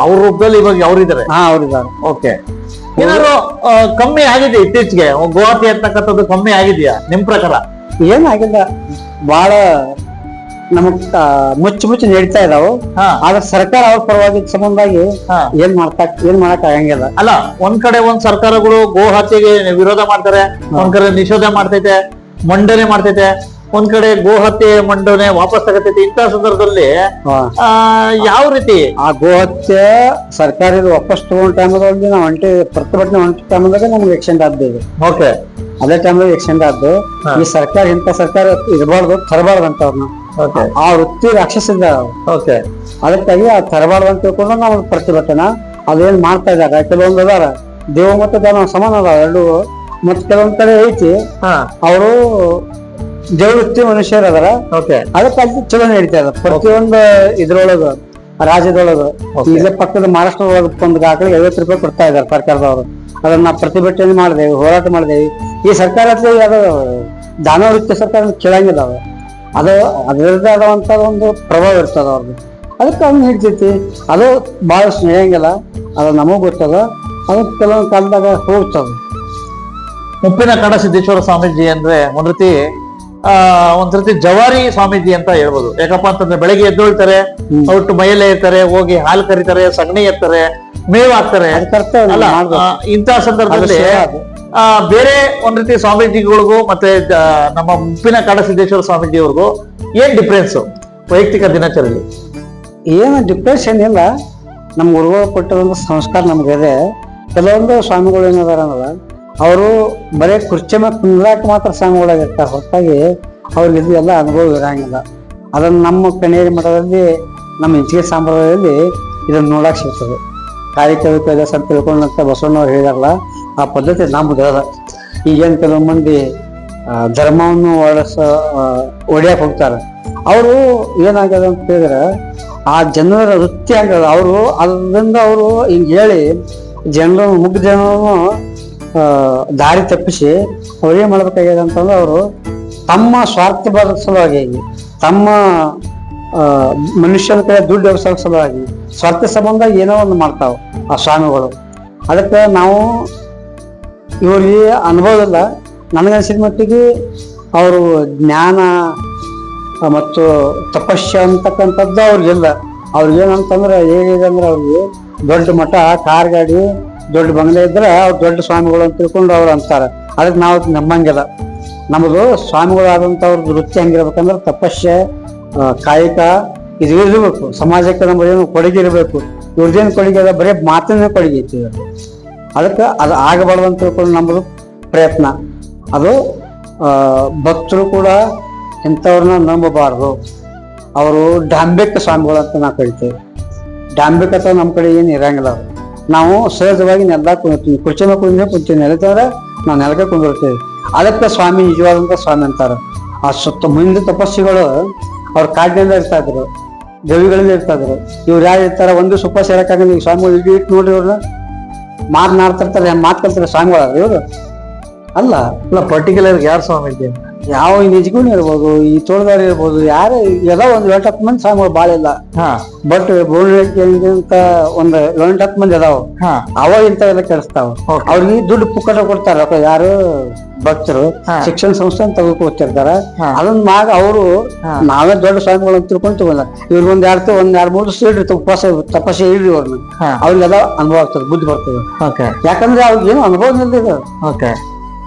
ಅವ್ರ ರೂಪದಲ್ಲಿ ಇವಾಗ ಅವ್ರಿದ್ದಾರೆ.
ಅವ್ರಿದ್ದಾರೆ.
ಓಕೆ. ಏನಾದ್ರು ಕಮ್ಮಿ ಆಗಿದೆ ಇತ್ತೀಚೆಗೆ ಗೋಹತ್ಯೆ ಅಂತಕ್ಕಂಥದ್ದು ಕಮ್ಮಿ ಆಗಿದೆಯಾ ನಿಮ್ ಪ್ರಕಾರ?
ಏನಾಗಿಲ್ಲ, ಬಹಳ ನಮಗ್ ಮುಚ್ಚಿ ನಡೀತಾ ಇದಾವು. ಆದ್ರೆ ಸರ್ಕಾರ ಅವ್ರ ಪರವಾಗಿ ಸಂಬಂಧಾಗಿ ಏನ್ ಮಾಡಕ್ ಆಗಂಗಿಲ್ಲ.
ಅಲ್ಲ, ಒಂದ್ ಕಡೆ ಸರ್ಕಾರಗಳು ಗೋ ಹತ್ಯೆಗೆ ವಿರೋಧ ಮಾಡ್ತಾರೆ, ಒಂದ್ ಕಡೆ ನಿಷೇಧ ಮಾಡ್ತೈತೆ, ಮಂಡನೆ ಮಾಡ್ತೈತೆ, ಒಂದ್ ಕಡೆ ಗೋ ಹತ್ಯೆ ಮಂಡನೆ ವಾಪಸ್ ತಗತೈತಿ. ಇಂಥ ಸಂದರ್ಭದಲ್ಲಿ ಯಾವ ರೀತಿ
ಆ ಗೋ ಹತ್ಯೆ ಸರ್ಕಾರ ವಾಪಸ್ ತಗೊಂಡ ಟೈಮಲ್ಲಿ ನಾವು ಪ್ರತಿಭಟನೆ ಟೈಮದಾಗ ನಮ್ಗೆ ಎಕ್ಸ್ಟೆಂಡ್ ಆದ್ದು.
ಓಕೆ,
ಅದೇ ಟೈಮ್ದಾಗ ಎಕ್ಸ್ಟೆಂಡ್ ಆದ್ದು. ಈ ಸರ್ಕಾರ ಇಂಥ ಸರ್ಕಾರ ಇರಬಾರ್ದು, ತರಬಾರ್ದು ಅಂತ ಅವ್ರನ್ನ. ಆ ವೃತ್ತಿ ರಾಕ್ಷಸ ಇದ್ದಾರೆ.
ಓಕೆ,
ಅದಕ್ಕಾಗಿ ಆ ತರಬಾರ್ದು ಅಂತ ತಿಳ್ಕೊಂಡು ನಾವು ಪ್ರತಿಭಟನಾ ಅದೇನ್ ಮಾಡ್ತಾ ಇದಾರೆ. ಕೆಲವೊಂದು ಅದಾರ ದೇವ ಮತ್ತು ದಾನ ಸಮಾನ ಅದಾವ ಎರಡು. ಮತ್ ಕೆಲವೊಂದ್ ಕಡೆ ಐತಿ ಅವರು ದೇವವೃತ್ತಿ ಮನುಷ್ಯರು ಅದಾರ. ಅದಕ್ಕಾಗಿ ಚಲೋ ನಡೀತಾ ಇದ ಪ್ರತಿಯೊಂದು ಇದ್ರೊಳಗ ರಾಜ್ಯದೊಳಗ. ಇಲ್ಲೇ ಪಕ್ಕದ ಮಹಾರಾಷ್ಟ್ರ ಒಳಗ ಒಂದು ಆಕಳಿಗೆ 50 ರೂಪಾಯಿ ಕೊಡ್ತಾ ಇದಾರೆ ಸರ್ಕಾರದವರು. ಅದನ್ನ ಪ್ರತಿಭಟನೆ ಮಾಡಿದೆವು, ಹೋರಾಟ ಮಾಡಿದೆವು. ಈ ಸರ್ಕಾರ ಅದು ದಾನವೃತ್ತಿ ಸರ್ಕಾರ ಕೇಳಂಗಿಲ್ಲ. ಅದು ಅದರದ್ದೇ ಆದಂತ ಒಂದು ಪ್ರಭಾವ ಇರ್ತದ ಅವ್ರದ್ದು. ಅದಕ್ಕೆ ಅವ್ನು ಹಿಡ್ತೈತಿ. ಅದು ಬಹಳ ನಡೆಯಂಗಿಲ್ಲ, ಅದು ನಮಗ್ ಗೊತ್ತದ. ಅದು ಕೆಲವೊಂದು ಕಾಲದಾಗ ಹೋಗ್ತದ.
ಮುಪ್ಪಿನ ಕಾಡಸಿದ್ದೇಶ್ವರ ಸ್ವಾಮೀಜಿ ಅಂದ್ರೆ ಒಂದ್ ರೀತಿ ಜವಾರಿ ಸ್ವಾಮೀಜಿ ಅಂತ ಹೇಳ್ಬೋದು. ಯಾಕಪ್ಪ ಅಂತಂದ್ರೆ ಬೆಳಗ್ಗೆ ಎದ್ದೊಳ್ತಾರೆ, ಒಟ್ಟು ಮೈಯಲ್ಲೇ ಇರ್ತಾರೆ, ಹೋಗಿ ಹಾಲು ಕರಿತಾರೆ, ಸಗಣಿ ಎತ್ತಾರೆ, ಮೇವು ಹಾಕ್ತಾರೆ. ಇಂಥ ಸಂದರ್ಭದಲ್ಲಿ ಬೇರೆ ಒಂದ್ ರೀತಿ ಸ್ವಾಮೀಜಿಗಳಿಗೂ ಮತ್ತೆ ನಮ್ಮ ಮುಪ್ಪಿನ ಕಾಡಸಿದ್ದೇಶ್ವರ ಸ್ವಾಮೀಜಿಯವ್ರಿಗೂ ಏನ್ ಡಿಫ್ರೆನ್ಸ್ ವೈಯಕ್ತಿಕ ದಿನಚರಿಯಲ್ಲಿ?
ಏನು ಡಿಫ್ರೆನ್ಸ್ ಏನಿಲ್ಲ. ನಮ್ಗೆ ಗುರುಗಳು ಕೊಟ್ಟಿರೋ ಸಂಸ್ಕಾರ ನಮ್ಗಿದೆ. ಕೆಲವೊಂದು ಸ್ವಾಮಿಗಳು ಏನದಾರ ಅಂದ್ರೆ ಅವರು ಬರೀ ಕುರ್ಚಿ ಮೇಲೆ ಕುಂದ್ರಾಕ ಮಾತ್ರ ಸ್ವಾಮಿಗಳಾಗಿರ್ತಾರೆ, ಹೊರತಾಗಿ ಅವ್ರಿಗೆ ಇದು ಎಲ್ಲ ಅನುಭವ ಇರಂಗಿಲ್ಲ. ಅದನ್ನ ನಮ್ಮ ಕಣೇರಿ ಮಠದಲ್ಲಿ ನಮ್ಮ ಇಂಚಿಗೆ ಸಂಪ್ರದಾಯದಲ್ಲಿ ಇದನ್ನ ನೋಡಕ್ ಸಿಗ್ತದೆ. ಕಾಯಕವಿಕ ಅಂತ ತಿಳ್ಕೊಂಡಂತ ಬಸವಣ್ಣವ್ರು ಹೇಳಿದಾರಲ್ಲ, ಆ ಪದ್ಧತಿ ನಮ್ದು ಅದ. ಈಗೇನು ಕೆಲವು ಮಂದಿ ಧರ್ಮವನ್ನು ಒಡೆಯಕ್ ಹೋಗ್ತಾರೆ. ಅವರು ಏನಾಗ್ಯದ ಅಂತ ಹೇಳಿದ್ರೆ ಆ ಜನರ ವೃತ್ತಿ ಆಗ್ಯದ. ಅವರು ಅದರಿಂದ ಅವರು ಹಿಂಗೆ ಹೇಳಿ ಮುಗ್ಧ ಜನರನ್ನು ದಾರಿ ತಪ್ಪಿಸಿ ಅವ್ರೇನ್ ಮಾಡ್ಬೇಕಾಗ್ಯದ ಅಂತಂದ್ರೆ ಅವರು ತಮ್ಮ ಸ್ವಾರ್ಥ ಬರೋ ಸಲುವಾಗಿ, ತಮ್ಮ ಮನುಷ್ಯನ ಕಡೆ ದುಡ್ಡು ವ್ಯವಸಾಯ ಸಲುವಾಗಿ ಸ್ವಾರ್ಥ ಸಂಬಂಧ ಏನೋ ಒಂದು ಮಾಡ್ತಾವ ಆ ಸ್ವಾಮಿಗಳು. ಅದಕ್ಕೆ ನಾವು ಇವ್ರಿಗೆ ಅನುಭವ ಇಲ್ಲ. ನನಗನ್ಸಿದ ಮಟ್ಟಿಗೆ ಅವರು ಜ್ಞಾನ ಮತ್ತು ತಪಸ್ಯ ಅಂತಕ್ಕಂಥದ್ದು ಅವ್ರಿಗಿಲ್ಲ. ಅವ್ರಿಗೇನಂತಂದ್ರೆ ಹೇಗಿದೆ ಅಂದ್ರೆ ಅವ್ರಿಗೆ ದೊಡ್ಡ ಮಠ, ಕಾರ್ ಗಾಡಿ, ದೊಡ್ಡ ಬಂಗ್ಲೆ ಇದ್ರೆ ಅವ್ರು ದೊಡ್ಡ ಸ್ವಾಮಿಗಳು ಅಂತ ತಿಳ್ಕೊಂಡು ಅವ್ರು ಅಂತಾರೆ. ಅದಕ್ಕೆ ನಾವು ನಂಬಂಗಿಲ್ಲ. ನಮ್ಮದು ಸ್ವಾಮಿಗಳಾದಂಥವ್ರದ್ದು ವೃತ್ತಿ ಹಂಗಿರ್ಬೇಕಂದ್ರೆ ತಪಸ್ಯೆ, ಕಾಯಕ ಇದು ಇರಬೇಕು. ಸಮಾಜಕ್ಕೆ ನಮ್ಮ ಏನು ಕೊಡುಗೆ ಇರಬೇಕು. ಇವ್ರದ್ದೇನು ಕೊಡುಗೆ ಅದ, ಬರೀ ಮಾತಿನ ಕೊಡುಗೆ ಐತಿ. ಅದಕ್ಕೆ ಅದು ಆಗಬಾರ್ದು ಅಂತ ತಿಳ್ಕೊಂಡು ನಮ್ಮದು ಪ್ರಯತ್ನ. ಅದು ಭಕ್ತರು ಕೂಡ ಇಂಥವ್ರನ್ನ ನಂಬಬಾರ್ದು. ಅವರು ಡಾಂಬಿಕ ಸ್ವಾಮಿಗಳು ಅಂತ ನಾವು ಕರಿತೇವೆ. ಡಾಂಬಿಕತೆ ನಮ್ಮ ಕಡೆ ಏನು ಇರಂಗಿಲ್ಲ. ನಾವು ಸಹಜವಾಗಿ ನೆಲ ಕುರ್ಚಿ ಮೇಲೆ ಕುಂತೀನಿ, ನೆಲತಂದ್ರೆ ನಾವು ನೆಲಕ್ಕೆ ಕುಂದಿರ್ತೇವೆ. ಅದಕ್ಕೆ ಸ್ವಾಮಿ ನಿಜವಾದಂತ ಸ್ವಾಮಿ ಅಂತಾರೆ. ಆ ಸುತ್ತ ಮುಂದೆ ತಪಸ್ಸಿಗಳು ಅವ್ರ ಕಾಡಿನಿಂದ ಇರ್ತಾ ಇದ್ರು, ಗವಿಗಳಿಂದ ಇರ್ತಾ ಇದ್ರು. ಇವ್ರು ಯಾರು ಇರ್ತಾರ ಒಂದು ಉಪವಾಸ ಇರಕ್ಕಾಗಲ್ಲ. ಈಗ ಸ್ವಾಮಿಗಳು ಇಟ್ಟು ನೋಡ್ರಿ ಇವ್ರನ್ನ ಮಾತನಾಡ್ತಿರ್ತಾರೆ, ಮಾತು ಕಲ್ತಾರೆ ಸ್ವಾಮಿಗಳ ಇವರು ಅಲ್ಲ.
ಪರ್ಟಿಕ್ಯುಲರ್ ಯಾರು ಸ್ವಾಮಿ ಇದೆ?
ಯಾವ ಈ ನಿಜಗುಣ ಇರ್ಬೋದು, ಈ ತೋಳದಾರಿ ಇರ್ಬೋದು, ಯಾರು ಎಲ್ಲ ಒಂದ್ 7-10 ಮಂದಿ ಸ್ವಾಮಿಗಳು ಬಾಳ ಇಲ್ಲ. ಬಟ್ ಅಂತ ಒಂದ್ 7-10 ಮಂದಿ ಅದಾವ. ಅವ ಇಂಥವೆಲ್ಲ ಕೆಲ್ಸ್ತಾವ. ಅವ್ರಿಗೆ ದುಡ್ಡು ಪುಕ್ಕಟ ಕೊಡ್ತಾರ ಯಾರು ಭಕ್ತರು, ಶಿಕ್ಷಣ ಸಂಸ್ಥೆ ಅಂತ ತೆಗೆದುಕೊಡ್ತಿರ್ತಾರ. ಅದನ್ನ ಮ್ಯಾಗ ಅವರು ನಾವೇ ದೊಡ್ಡ ಸ್ವಾಮಿಗಳು ಅಂತ ತಿಳ್ಕೊಂಡು ತಗೊಂಡ ಇವ್ರ ಒಂದ್ 2-3 ದಿವಸ ಇಡ್ರಿ ತಪಸ್ಸೆ ಇಡ್ರಿ ಅವ್ರನ್ನ. ಅವ್ರಿಗೆಲ್ಲ ಅನುಭವ ಆಗ್ತದೆ, ಬುದ್ಧಿ ಬರ್ತದೆ. ಯಾಕಂದ್ರೆ ಅವ್ರಿಗೆ ಏನು ಅನುಭವ ಇಲ್ದಿದೆ.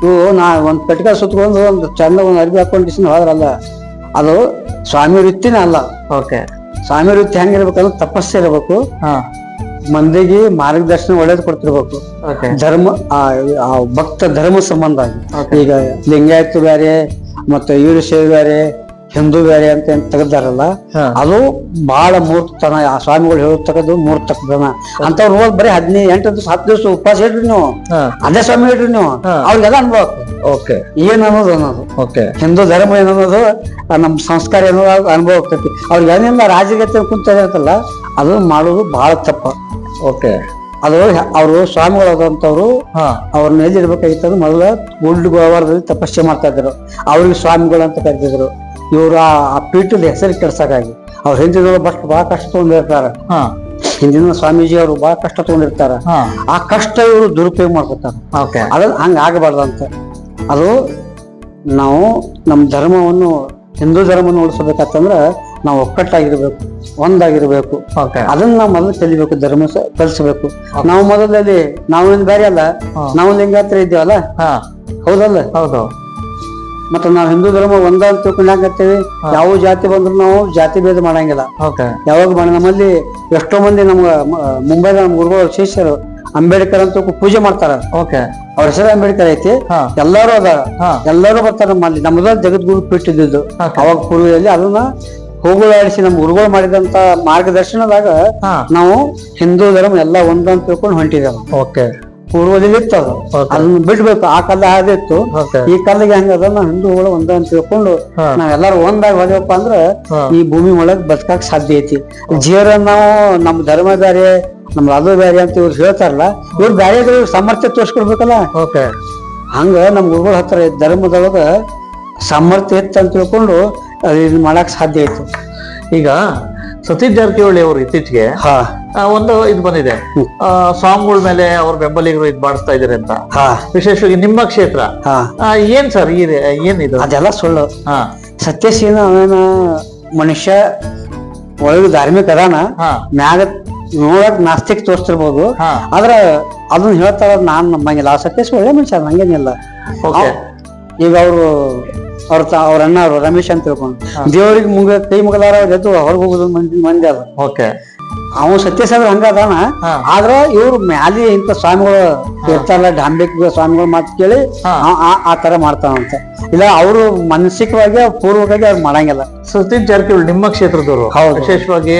ಇವು ನಾ ಒಂದ್ ಪೆಟ್ಕ ಸುತ್ಕೊಂಡು ಒಂದು ಚಂದ ಒಂದ್ ಅರ್ಬಿ ಹಾಕೊಂಡು ಹೋದ್ರಲ್ಲ, ಅದು ಸ್ವಾಮಿ ವೃತ್ತಿನೇ ಅಲ್ಲ. ಸ್ವಾಮಿ ವೃತ್ತಿ ಹೆಂಗಿರ್ಬೇಕಂದ್ರೆ ತಪಸ್ಸೆ ಇರ್ಬೇಕು, ಮಂದಿಗೆ ಮಾರ್ಗದರ್ಶನ ಒಳ್ಳೇದು ಕೊಡ್ತಿರ್ಬೇಕು. ಧರ್ಮ ಆ ಭಕ್ತ ಧರ್ಮ ಸಂಬಂಧ ಆಗಿ ಈಗ ಲಿಂಗಾಯತ ಬೇರೆ ಮತ್ತೆ ವೀರಶೈವ ಬೇರೆ ಹಿಂದೂ ಬೇರೆ ಅಂತ ಏನ್ ತೆಗ್ದಾರಲ್ಲ, ಅದು ಬಹಳ ಮೂರ್ತತನ. ಆ ಸ್ವಾಮಿಗಳು ಹೇಳತಕ್ಕದ್ದು ಮೂರ್ತತನ. ಅಂತವ್ರು ಹೋದ್ ಬರೀ 18 ದಿವಸ 10 ದಿವಸ ಉಪವಾಸ ಇಡ್ರಿ ನೀವು, ಅದೇ ಸ್ವಾಮಿ ಇಡ್ರಿ ನೀವು, ಅವ್ರಿಗೆಲ್ಲ ಅನುಭವ ಏನ್ ಅನ್ನೋದು ಹಿಂದೂ ಧರ್ಮ ಏನನ್ನೋದು ನಮ್ ಸಂಸ್ಕಾರ ಏನೋ ಅನುಭವ ಆಗ್ತೈತಿ. ಅವ್ರಿಗೆ ಏನೆಲ್ಲ ರಾಜಗೀಯ ಕುಂತಿರತ್ತಲ್ಲ, ಅದು ಮಾಡೋದು ಬಹಳ ತಪ್ಪ. ಅದು ಅವರು ಸ್ವಾಮಿಗಳಾದಂತವ್ರು ಅವ್ರನ್ನ ಎಲ್ಲಿರ್ಬೇಕಾಗಿತ್ತು ಮೊದಲ ಗುಡ್ಡ ಗೋವಾರದಲ್ಲಿ ತಪಸ್ಸೆ ಮಾಡ್ತಾ ಇದ್ರು. ಅವ್ರಿಗೆ ಸ್ವಾಮಿಗಳು ಅಂತ ಕರಿತಿದ್ರು. ಇವ್ರು ಆ ಪೀಠದ ಹೆಸರು ಕೆಡ್ಸಕ್ಕಾಗಿ ಅವ್ರ ಹಿಂದಿನ ಬಹಳ ಕಷ್ಟ ತಗೊಂಡಿರ್ತಾರ. ಹಿಂದಿನ ಸ್ವಾಮೀಜಿ ಅವರು ಬಹಳ ಕಷ್ಟ ತಗೊಂಡಿರ್ತಾರ. ಆ ಕಷ್ಟ ಇವರು ದುರುಪಯೋಗ ಮಾಡ್ಕೊತಾರ. ಅದ ಹಂಗ ಆಗಬಾರ್ದಂತ. ಅದು ನಾವು ನಮ್ಮ ಧರ್ಮವನ್ನು, ಹಿಂದೂ ಧರ್ಮವನ್ನು ಉಳಿಸ್ಬೇಕಂತಂದ್ರ ನಾವು ಒಕ್ಕಟ್ಟಾಗಿರ್ಬೇಕು, ಒಂದಾಗಿರ್ಬೇಕು. ಅದನ್ನ ನಾವು ಮೊದಲು ಕಲಿಬೇಕು, ಧರ್ಮ ಕಲಿಸ್ಬೇಕು. ನಾವು ಮೊದಲಲ್ಲಿ ನಾವೇನ್ ಬೇರೆ ಅಲ್ಲ, ನಾವು ಲಿಂಗಾಯತರ ಇದ್ದೇವಲ್ಲ, ಹೌದಲ್ಲ? ಹೌದು. ಮತ್ತೆ ನಾವು ಹಿಂದೂ ಧರ್ಮ ಒಂದ ಅಂತ ತಿಳ್ಕೊಂಡಾಗತ್ತೇವಿ. ಯಾವ ಜಾತಿ ಬಂದ್ರು ನಾವು ಜಾತಿ ಭೇದ ಮಾಡಂಗಿಲ್ಲ. ಯಾವಾಗ ನಮ್ಮಲ್ಲಿ ಎಷ್ಟೋ ಮಂದಿ ನಮ್ಗ ಮುಂಬೈದ ನಮ್ ಗುರುಗಳು ಶಿಷ್ಯರು ಅಂಬೇಡ್ಕರ್ ಅಂತ ಪೂಜೆ ಮಾಡ್ತಾರ. ಅವ್ರ ಹೆಸರು ಅಂಬೇಡ್ಕರ್ ಐತಿ. ಎಲ್ಲಾರು ಅದಾರ, ಎಲ್ಲಾರು ಬರ್ತಾರ ನಮ್ಮಲ್ಲಿ. ನಮ್ಮದ ಜಗದ್ಗುರು ಪೀಠ ಇದ್ದಿದ್ದು ಅವಾಗ ಪೂರ್ವದಲ್ಲಿ. ಅದನ್ನ ಹೋಗುಲಾಡಿಸಿ ನಮ್ಮ ಗುರುಗಳು ಮಾಡಿದಂತ ಮಾರ್ಗದರ್ಶನದಾಗ ನಾವು ಹಿಂದೂ ಧರ್ಮ ಎಲ್ಲಾ ಒಂದಂತ ತಿಳ್ಕೊಂಡು ಹೊಂಟಿದ್ದೇವೆ. ಪೂರ್ವದಲ್ಲಿ ಇತ್ತು ಅದು, ಅದನ್ನ ಬಿಡ್ಬೇಕು. ಆ ಕಾಲ ಅದಿತ್ತು, ಈ ಕಾಲಿಗೆ ಹಂಗದ. ನಾವು ಹಿಂದೂಗಳು ಒಂದ ಅಂತ ತಿಳ್ಕೊಂಡು ನಾವೆಲ್ಲಾರು ಒಂದಾಗಿ ಹೋದಪ್ಪ ಅಂದ್ರ ಈ ಭೂಮಿ ಒಳಗ್ ಬದುಕಾಕ್ ಸಾಧ್ಯ ಐತಿ. ಜೀವನ ನಾವು ನಮ್ ಧರ್ಮ ಬೇರೆ, ನಮ್ ಅದು ಬೇರೆ ಅಂತ ಇವ್ರು ಹೇಳ್ತಾರಲ್ಲ, ಇವ್ರು ಬೇರೆ ಸಾಮರ್ಥ್ಯ ತೋರ್ಸ್ಕೊಡ್ಬೇಕಲ್ಲ. ಹಂಗ ನಮ್ ಗುರುಗಳ ಹತ್ರ ಧರ್ಮದೊಳಗ ಸಾಮರ್ಥ್ಯ ಇತ್ತು ಅಂತ ತಿಳ್ಕೊಂಡು ಇದು ಮಾಡಕ್ ಸಾಧ್ಯ ಐತಿ.
ಈಗ ಸತೀಶ್ ಜಾರಕಿಹೊಳಿ ಅವರು ಇತ್ತೀಚೆಗೆ ಒಂದು ಇದು ಬಂದಿದೆ, ಸ್ವಾಮಿಗಳ ಮೇಲೆ ಅವ್ರ ಬೆಂಬಲಿಗರು ಇದ್ ಮಾಡಿಸ್ತಾ ಇದಾರೆ ಅಂತ. ವಿಶೇಷವಾಗಿ ನಿಮ್ಮ ಕ್ಷೇತ್ರ ಏನ್ ಸರ್ ಏನಿದು?
ಅದೆಲ್ಲ ಸುಳ್ಳು. ಸತ್ಯಶೀಲ ಅವೇನ ಮನುಷ್ಯ ಒಳಗೆ ಧಾರ್ಮಿಕ ಅದಾನ, ಮ್ಯಾಗ ನೋಡಕ್ ನಾಸ್ತಿಕ್ ತೋರಿಸ್ತಿರ್ಬೋದು. ಆದ್ರ ಅದನ್ನ ಹೇಳ್ತಾರ, ನಾನ್ ನಂಬಂಗಿಲ್ಲ. ಸತ್ಯಶ್ ಒಳ್ಳೆ ಮನುಷ್ಯ, ಹಂಗೇನಿಲ್ಲ. ಈಗ ಅವ್ರ ಅಣ್ಣ ಅವರು ರಮೇಶ್ ಅಂತ ತಿಳ್ಕೊಂಡು ದೇವ್ರಿಗೆ ಕೈ ಮುಗದಾರ ಎದ್ದು ಹೊರಗೆ ಹೋಗುದು ಮಂದಿ ಅದ. ಅವನು ಸತ್ಯಸಾದ್ರ ಹಂಗ ಅದಾನ. ಆದ್ರ ಇವ್ರು ಮ್ಯಾಲಿ ಇಂತ ಸ್ವಾಮಿಗಳು ಇರ್ತಾರಲ್ಲ, ಡಾಂಬಿಕ ಸ್ವಾಮಿಗಳು ಮಾತು ಕೇಳಿ ಆ ತರ ಮಾಡ್ತಾವಂತ. ಇಲ್ಲ ಅವರು ಮಾನಸಿಕವಾಗಿ ಪೂರ್ವಕವಾಗಿ ಅವ್ರು ಮಾಡಂಗಿಲ್ಲ.
ಸತೀಶ್ ಜಾರಕಿಹೊಳಿ ನಿಮ್ಮ ಕ್ಷೇತ್ರದವರು ವಿಶೇಷವಾಗಿ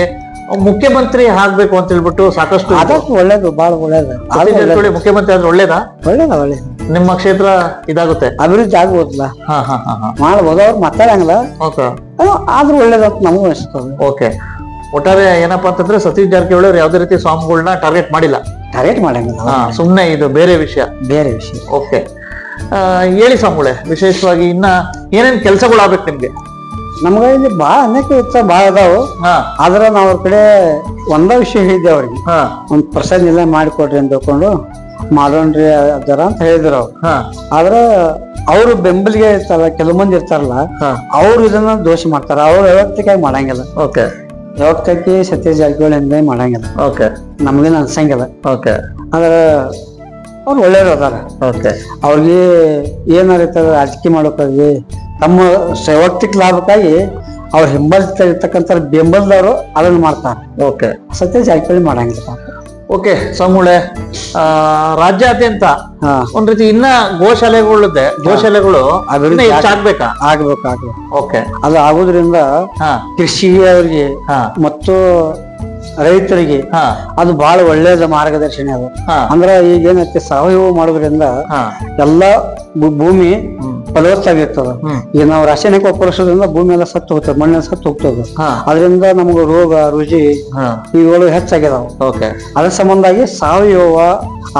ಮುಖ್ಯಮಂತ್ರಿ ಆಗ್ಬೇಕು ಅಂತ ಹೇಳ್ಬಿಟ್ಟು ಸಾಕಷ್ಟು
ಅದಕ್ಕೆ ಒಳ್ಳೇದು, ಬಹಳ ಒಳ್ಳೇದು.
ಮುಖ್ಯಮಂತ್ರಿ ಆದ್ರೆ ಒಳ್ಳೇದಾ?
ಒಳ್ಳೇದು.
ನಿಮ್ಮ ಕ್ಷೇತ್ರ ಇದಾಗುತ್ತೆ,
ಅಭಿವೃದ್ಧಿ ಆಗ್ಬೋದಲ್ಲ, ಮಾಡ್ಬೋದು. ಅವ್ರು ಮಾತಾಡಂಗಿಲ್ಲ, ಆದ್ರೂ ಒಳ್ಳೇದಂತ ನಮಗೂ ಅನಿಸ್ತದೆ.
ಓಕೆ. ಒಟ್ಟಾರೆ ಏನಪ್ಪಾ ಅಂತಂದ್ರೆ ಸತೀಶ್ ಜಾರಕಿಹೊಳಿ ಅವ್ರು ಯಾವ್ದೇ ರೀತಿ ಸ್ವಾಮಿಗಳನ್ನ ಟಾರ್ಗೆಟ್
ಮಾಡಂಗಿಲ್ಲ.
ಸುಮ್ನೆ ಇದು ಬೇರೆ ವಿಷಯ. ಓಕೆ, ಹೇಳಿ ಸ್ವಾಮಿಗಳೇ, ವಿಶೇಷವಾಗಿ ಇನ್ನ ಏನೇನ್ ಕೆಲಸಗಳು ಆಗ್ಬೇಕು ನಿಮ್ಗೆ?
ನಮ್ಗ ಇಲ್ಲಿ ಬಾಳ ಅನೇಕ ಇರ್ತಾವ, ಬಾಳ ಅದಾವು. ಆದ್ರ ನಾವ್ ಅವ್ರ ಕಡೆ ಒಂದ ವಿಷಯ ಹೇಳಿದ್ದೆ ಅವ್ರಿಗೆ, ಒಂದ್ ಪ್ರಸಾದ ಎಲ್ಲ ಮಾಡಿಕೊಡ್ರಿ ಅಂತ ತಿಳ್ಕೊಂಡು ಮಾಡೋಣ್ರಿ ಅದರ ಅಂತ ಹೇಳಿದ್ರು ಅವ್ರು. ಆದ್ರ ಅವ್ರು ಬೆಂಬಲಿಗೆ ಇರ್ತಾರ, ಕೆಲವು ಮಂದಿ ಇರ್ತಾರಲ್ಲ, ಅವ್ರು ಇದನ್ನ ದೋಷ ಮಾಡ್ತಾರ. ಅವ್ರು ವ್ಯವಸ್ಥಿಕಾಗಿ ಮಾಡಂಗಿಲ್ಲ. ವ್ಯವಸ್ಥೆಗೆ ಸತೀಶ್ ಜಾರಕಿಹೊಳಿ ಅಂದೇ ಮಾಡಂಗಿಲ್ಲ, ನಮ್ಗೇನು ಅನ್ಸಂಗಿಲ್ಲ. ಆದ್ರ ಅವ್ರು ಒಳ್ಳೆಯವ್ರು ಅದಾರ. ಅವ್ರಿಗೆ ಏನಾರ ರಾಜಕೀಯ ಮಾಡೋಕ್ಕಾಗಿ ತಮ್ಮ ವೈಯಕ್ತಿಕ ಲಾಭಕ್ಕಾಗಿ ಅವ್ರ ಹಿಂಬಲಿರ್ತಕ್ಕಂಥ ಬೆಂಬಲದವರು ಅದನ್ನ ಮಾಡ್ತಾರೆ. ಸತೀಶ್ ಜಾರಕಿಹೊಳಿ ಮಾಡಂಗಿಲ್ಲ.
ಓಕೆ ಸ್ವಾಮಿಗಳೇ, ರಾಜ್ಯಾದ್ಯಂತ ಒಂದ್ ರೀತಿ ಇನ್ನ ಗೋಶಾಲೆಗಳು ಹೆಚ್ಚಾಗ್ಬೇಕಾ?
ಆಗ್ಬೇಕು.
ಓಕೆ,
ಅದು ಆಗೋದ್ರಿಂದ ಕೃಷಿಯವರಿಗೆ ಮತ್ತು ರೈತರಿಗೆ ಅದು ಬಹಳ ಒಳ್ಳೇದ ಮಾರ್ಗದರ್ಶನ ಅದು. ಅಂದ್ರ ಈಗ ಏನೈತಿ, ಸಾವಯವ ಮಾಡೋದ್ರಿಂದ ಎಲ್ಲಾ ಭೂಮಿ ಫಲವತ್ತಾಗಿರ್ತದ. ಈಗ ನಾವು ರಾಸಾಯನಿಕ ಉಪಯೋಗಿಸೋದ್ರಿಂದ ಭೂಮಿ ಎಲ್ಲ ಸತ್ತು ಹೋಗ್ತದೆ, ಮಣ್ಣೆಲ್ಲ ಸತ್ತು ಹೋಗ್ತದೆ. ಅದರಿಂದ ನಮ್ಗೆ ರೋಗ ರುಜಿ ಇವುಗಳು ಹೆಚ್ಚಾಗಿದಾವ. ಅದ್ರ ಸಂಬಂಧಾಗಿ ಸಾವಯವ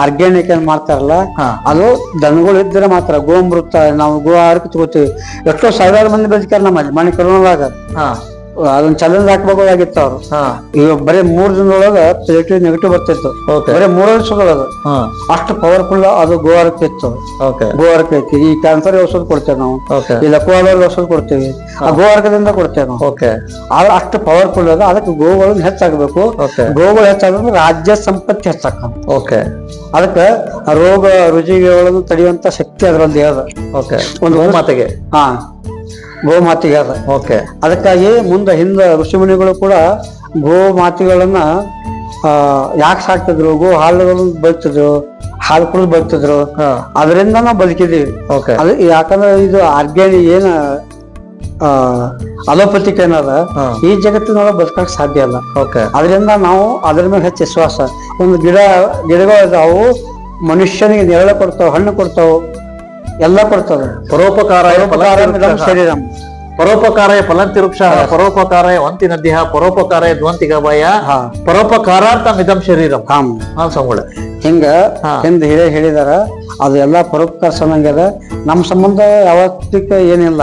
ಆರ್ಗ್ಯಾನಿಕ್ ಏನ್ ಮಾಡ್ತಾರಲ್ಲ ಅದು ದನಗಳು ಇದ್ರೆ ಮಾತ್ರ ಗೋಮೃತ ನಾವು ಗೋ ಆಹಾರಕ್ಕೆ ತಗೋತೀವಿ. ಎಷ್ಟೋ ಸಾವಿರಾರು ಮಂದಿ ಬದುಕಾರ ನಮ್ಮಲ್ಲಿ ಮನೆ ಕರೋನಾದಾಗ ಅದನ್ನ ಚಾಲೆಂಜ್ ಹಾಕ್ಬೇಕಾಗಿತ್ತು ಅವ್ರು. ಈಗ ಬರೀ 3 ದಿನದೊಳಗ ಪಾಸಿಟಿವ್ ನೆಗೆಟಿವ್ ಬರ್ತಿತ್ತು, ಬರೀ 3 ವರ್ಷದೊಳಗ. ಅಷ್ಟು ಪವರ್ಫುಲ್ ಅದು ಗೋವಾರಕ್ಕೆ ಇತ್ತು. ಗೋವಾರಕ್ಕೆ ಐತಿ. ಈ ಕ್ಯಾನ್ಸರ್ ಔಷಧ ಕೊಡ್ತೇವೆ ನಾವು, ಈ ಲಕ್ವಾದ ಔಷಧ ಕೊಡ್ತೇವೆ, ಆ ಗೋವಾರಕದಿಂದ ಕೊಡ್ತೇವೆ ನಾವು. ಅಷ್ಟು ಪವರ್ಫುಲ್ ಅದ. ಅದಕ್ಕೆ ಗೋಗಳು ಹೆಚ್ಚಾಗಬೇಕು. ಗೋಗಳು ಹೆಚ್ಚಾದ್ರೆ ರಾಜ್ಯ ಸಂಪತ್ತಿ ಹೆಚ್ಚಾಕ. ಅದಕ್ಕೆ ರೋಗ ರುಜಿಗಳನ್ನು ತಡೆಯುವಂತ ಶಕ್ತಿ ಅದರಲ್ಲಿ ಅದ. ಒಂದು ಗೋಮಾತೆಗೆ ಗೋಮಾತೆಗೆ ಅದ. ಅದಕ್ಕಾಗಿ ಮುಂದೆ ಹಿಂದೆ ಋಷಿಮುನಿಗಳು ಕೂಡ ಗೋಮಾತೆಗಳನ್ನ ಯಾಕೆ ಸಾಕ್ತಿದ್ರು? ಗೋ ಹಾಲುಗಳನ್ನು ಬದುಕ್ತಿದ್ರು, ಹಾಲು ಕುಡಿದು ಬದುಕ್ತಿದ್ರು. ಅದರಿಂದ ನಾವು ಬದುಕಿದೀವಿ. ಅದು ಯಾಕಂದ್ರೆ ಇದು ಆರ್ಗ್ಯಾನಿಕ್ ಏನ ಅಲೋಪತಿಕ್ ಏನದ ಈ ಜಗತ್ತಿನೊಳಗೆ ಬದುಕಕ್ ಸಾಧ್ಯ ಇಲ್ಲ. ಅದರಿಂದ ನಾವು ಅದ್ರ ಮೇಲೆ ಹೆಚ್ಚು ವಿಶ್ವಾಸ. ಒಂದು ಗಿಡಗಳು ಅವು ಮನುಷ್ಯನಿಗೆ ನೆರಳು ಕೊಡ್ತಾವ, ಹಣ್ಣು ಕೊಡ್ತಾವ, ಎಲ್ಲ ಕೊಡ್ತದೆ. ಶರೀರಂ
ಪರೋಪಕಾರಾಯ ಫಲಂತಿರುಕ್ಷ ಪರೋಪಕಾರಾಯ ವಂತಿ ನದ್ಯ ಪರೋಪಕಾರಾಯ ದ್ವಂತಿಗ ಭಯ ಪರೋಪಕಾರಾರ್ಥ ಮಿದಂ ಶರೀರಂ ಸಂಗುಳ
ಹಿಂಗ ಹಿಂದ್ ಹೇಳಿದಾರ. ಅದು ಎಲ್ಲಾ ಪರೋಪಕಾರ ಸಂಬಂಧ. ನಮ್ಮ ಸಂಬಂಧ ಯಾವತ್ತಿಕ ಏನಿಲ್ಲ.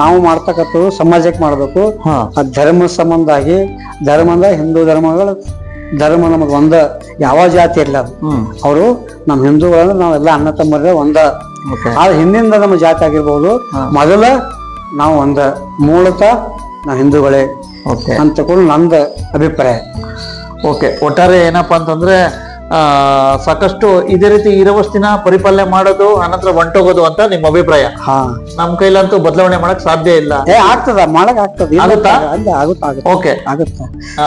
ನಾವು ಮಾಡ್ತಕ್ಕಂಥದ್ದು ಸಮಾಜಕ್ಕೆ ಮಾಡ್ಬೇಕು. ಧರ್ಮ ಸಂಬಂಧ ಆಗಿ ಧರ್ಮದ ಹಿಂದೂ ಧರ್ಮ ನಮಗ್ ಒಂದ, ಯಾವ ಜಾತಿ ಇರ್ಲ ಅವರು ನಮ್ ಹಿಂದೂಗಳಂದ್ರೆ ನಾವೆಲ್ಲ ಅಣ್ಣ ತಮ್ಮರೇ ಒಂದ. ಆದ್ರೆ ಹಿಂದಿಂದ ನಮ್ಮ ಜಾತಿ ಆಗಿರ್ಬೋದು, ಮೊದಲ ನಾವು ಒಂದ, ಮೂಲತಃ ನಾವು ಹಿಂದೂಗಳೇ ಅಂತಕೊಂಡು ನಂದ ಅಭಿಪ್ರಾಯ.
ಒಟ್ಟಾರೆ ಏನಪ್ಪಾ ಅಂತಂದ್ರೆ ಸಾಕಷ್ಟು ಇದೇ ರೀತಿ ಇರವಸ್ತಿನ ಪರಿಪಾಲನೆ ಮಾಡೋದು, ಅನಂತರ ಹೊಂಟೋಗೋದು ಅಂತ ನಿಮ್ ಅಭಿಪ್ರಾಯ. ನಮ್ ಕೈಲಂತೂ ಬದಲಾವಣೆ ಮಾಡಕ್ ಸಾಧ್ಯ ಇಲ್ಲ.
ಆಗ್ತದ, ಮಾಡಕ್ ಆಗ್ತದ, ಆಗುತ್ತ,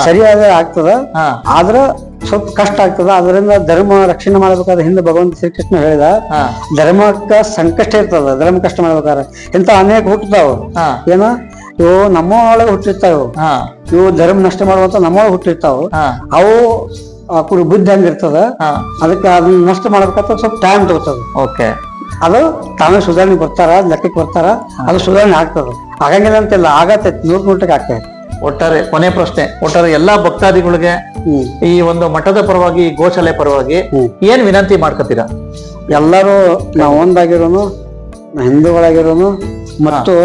ಸರಿಯಾದ ಆಗ್ತದ. ಆದ್ರ ಸ್ವಲ್ಪ ಕಷ್ಟ ಆಗ್ತದ. ಅದರಿಂದ ಧರ್ಮ ರಕ್ಷಣೆ ಮಾಡ್ಬೇಕಾದ್ರೆ ಹಿಂದೆ ಭಗವಂತ ಶ್ರೀಕೃಷ್ಣ ಹೇಳಿದ, ಧರ್ಮಕ್ಕ ಸಂಕಷ್ಟ ಇರ್ತದ. ಧರ್ಮ ಕಷ್ಟ ಮಾಡ್ಬೇಕಾದ್ರೆ ಇಂತ ಅನೇಕ ಹುಟ್ಟತಾವ. ಏನ ಇವು ನಮ್ಮ ಒಳಗೆ ಹುಟ್ಟಿರ್ತಾವ. ಇವು ಧರ್ಮ ನಷ್ಟ ಮಾಡುವಂತ ನಮ್ಮೊಳಗೆ ಹುಟ್ಟಿರ್ತಾವ. ಅವು ಬುದ್ಧಿ ಹಂಗಿರ್ತದ. ಅದಕ್ಕೆ ಅದನ್ನ ನಷ್ಟ ಮಾಡ್ಬೇಕಂತ ಸ್ವಲ್ಪ ಟೈಮ್ ತಗೋತದ. ಅದು ತಾವೇ ಸುಧಾರಣೆ ಬರ್ತಾರ, ಲೆಕ್ಕಕ್ಕೆ ಬರ್ತಾರ, ಅದು ಸುಧಾರಣೆ ಆಗ್ತದ. ಆಗಂಗಿಲ್ಲ ಅಂತಿಲ್ಲ, ಆಗತ್ತೈತಿ, 100% ಆಗ್ತೈತಿ.
ಒಟ್ಟಾರೆ ಕೊನೆ ಪ್ರಶ್ನೆ, ಒಟ್ಟಾರೆ ಎಲ್ಲಾ ಭಕ್ತಾದಿಗಳಿಗೆ ಈ ಒಂದು ಮಠದ ಪರವಾಗಿ, ಗೋಶಾಲೆ ಪರವಾಗಿ ಏನ್ ವಿನಂತಿ ಮಾಡ್ಕೊತೀರಾ?
ಎಲ್ಲರೂ ನಾವು ಒಂದಾಗಿರೋನು, ಹಿಂದೂಗಳಾಗಿರೋನು ಮತ್ತು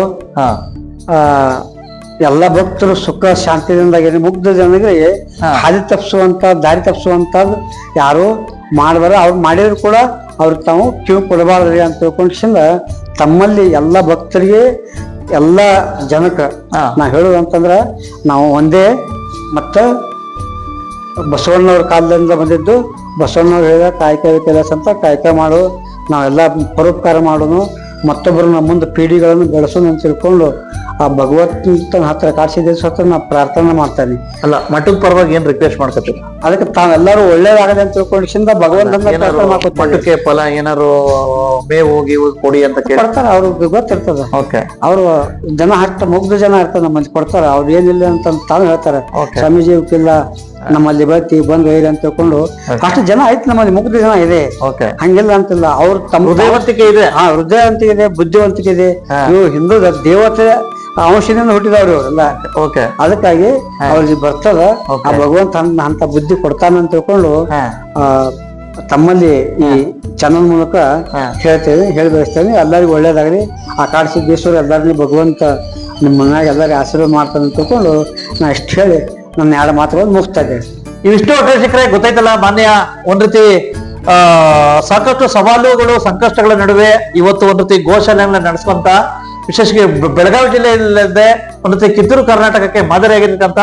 ಎಲ್ಲ ಭಕ್ತರು ಸುಖ ಶಾಂತಿಯಿಂದ ಮುಗ್ಧ ಜನರಿಗೆ ಹಾದಿ ತಪ್ಪಿಸುವಂತ, ದಾರಿ ತಪ್ಪಿಸುವಂತ ಯಾರು ಮಾಡಬಾರ. ಅವ್ರು ಮಾಡಿದ್ರು ಕೂಡ ಅವ್ರಿಗೆ ತಾವು ಕಿವಿ ಕೊಡಬಾರ್ದ್ರಿ ಅಂತ ತಿಳ್ಕೊಂಡ್ಸಿಂದ ತಮ್ಮಲ್ಲಿ ಎಲ್ಲ ಭಕ್ತರಿಗೆ, ಎಲ್ಲ ಜನಕ್ಕೆ ನಾ ಹೇಳುದಂತಂದ್ರ ನಾವು ಒಂದೇ. ಮತ್ತ ಬಸವಣ್ಣವ್ರ ಕಾಲದಿಂದ ಬಂದಿದ್ದು, ಬಸವಣ್ಣವ್ರು ಹೇಳಿದ ಕಾಯಕ ಕೆಲಸ ಅಂತ ಕಾಯಕ ಮಾಡು, ನಾವೆಲ್ಲ ಪರೋಪಕಾರ ಮಾಡೋನು, ಮತ್ತೊಬ್ಬರನ್ನ ಮುಂದೆ ಪೀಳಿಗೆಗಳನ್ನು ಬೆಳೆಸೋಣ ಅಂತ ತಿಳ್ಕೊಂಡು ಆ ಭಗವಂತನ ಹತ್ರ ಕಾಶಿ ಹತ್ರ ನಾ ಪ್ರಾರ್ಥನೆ ಮಾಡ್ತೇನೆ.
ಅಲ್ಲ, ಮಠದ ಪರವಾಗಿ ಏನ್ ರಿಕ್ವೆಸ್ಟ್ ಮಾಡ್ಕೊತೀರಿ?
ಅದಕ್ಕೆ ತಾವೆಲ್ಲರೂ ಒಳ್ಳೇದಾಗಲಿ ಅಂತ ತಿಳ್ಕೊಂಡಿಂದ ಭಗವಂತನ
ಮಠಕ್ಕೆ ಫಲ ಏನಾರು ಮೇವು ಗೀವು ಕೊಡಿ ಅಂತ
ಕೊಡ್ತಾರ. ಅವ್ರಿಗೆ ಗೊತ್ತಿರ್ತದ. ಅವ್ರು ಜನ ಮುಗ್ಧ ಜನ ಇರ್ತಾರೆ, ನಮ್ಮಲ್ಲಿ ಕೊಡ್ತಾರ. ಅವ್ರು ಏನಿಲ್ಲ ಅಂತ ತಾವು ಹೇಳ್ತಾರೆ, ಸ್ವಾಮೀಜಿ ಇಲ್ಲ ನಮ್ಮಲ್ಲಿ ಬಂದು ಒಯ್ಯಿರಿ ಅಂತ ತಿಳ್ಕೊಂಡು ಅಷ್ಟು ಜನ ಆಯ್ತು. ನಮ್ಮಲ್ಲಿ ಮುಗ್ಧ ಜನ ಇದೆ, ಹಂಗಿಲ್ಲ ಅಂತಿಲ್ಲ. ಅವ್ರು ತಮ್ಮ
ಹೃದಯವಂತಿಕೆ ಇದೆ,
ಹೃದಯವಂತಿಕೆ ಇದೆ, ಬುದ್ಧಿವಂತಿಕೆ ಇದೆ. ಇವು ಹಿಂದೂ ದೇವತೆ ಅಂಶದಿಂದ ಹುಟ್ಟಿದವ್ರು ಇವರೆಲ್ಲ. ಅದಕ್ಕಾಗಿ ಅವ್ರಿಗೆ ಬರ್ತದ. ಆ ಭಗವಂತ ಅಂತ ಬುದ್ಧಿ ಕೊಡ್ತಾನಂತ ತಿಳ್ಕೊಂಡು ತಮ್ಮಲ್ಲಿ ಈ ಚಾನಲ್ ಮೂಲಕ ಹೇಳ್ತೇವೆ, ಹೇಳಿ ಬೆಳೆಸ್ತೇವೆ. ಎಲ್ಲರಿಗೂ ಒಳ್ಳೇದಾಗಲಿ. ಆ ಕಾಡು ಸಿದ್ದೇಶ್ವರ ಎಲ್ಲರಿಗೂ ಭಗವಂತ ನಿಮ್ಮ ಮನ್ಯಾಗ ಎಲ್ಲರಿಗೂ ಆಶೀರ್ವಾದ ಮಾಡ್ತಾನೆ ಅಂತ ತಿಳ್ಕೊಂಡು ನಾ ಇಷ್ಟು ಹೇಳಿ ನನ್ನ 2 ಮಾತುಗಳನ್ನು ಮುಗಿಸ್ತಾ ಇದ್ದೇವೆ.
ಇವಿಷ್ಟು ಶಿಖರೆ ಗೊತ್ತಾಯ್ತಲ್ಲ ಮಾನ್ಯ. ಒಂದ್ ರೀತಿ ಸಾಕಷ್ಟು ಸವಾಲುಗಳು, ಸಂಕಷ್ಟಗಳ ನಡುವೆ ಇವತ್ತು ಒಂದ್ ರೀತಿ ಗೋಶಾಲೆಗಳನ್ನ ನಡೆಸುವಂತ, ವಿಶೇಷವಾಗಿ ಬೆಳಗಾವಿ ಜಿಲ್ಲೆಯಲ್ಲದೆ ಒಂದ್ ರೀತಿ ಕಿತ್ತೂರು ಕರ್ನಾಟಕಕ್ಕೆ ಮಾದರಿಯಾಗಿರ್ತಕ್ಕಂಥ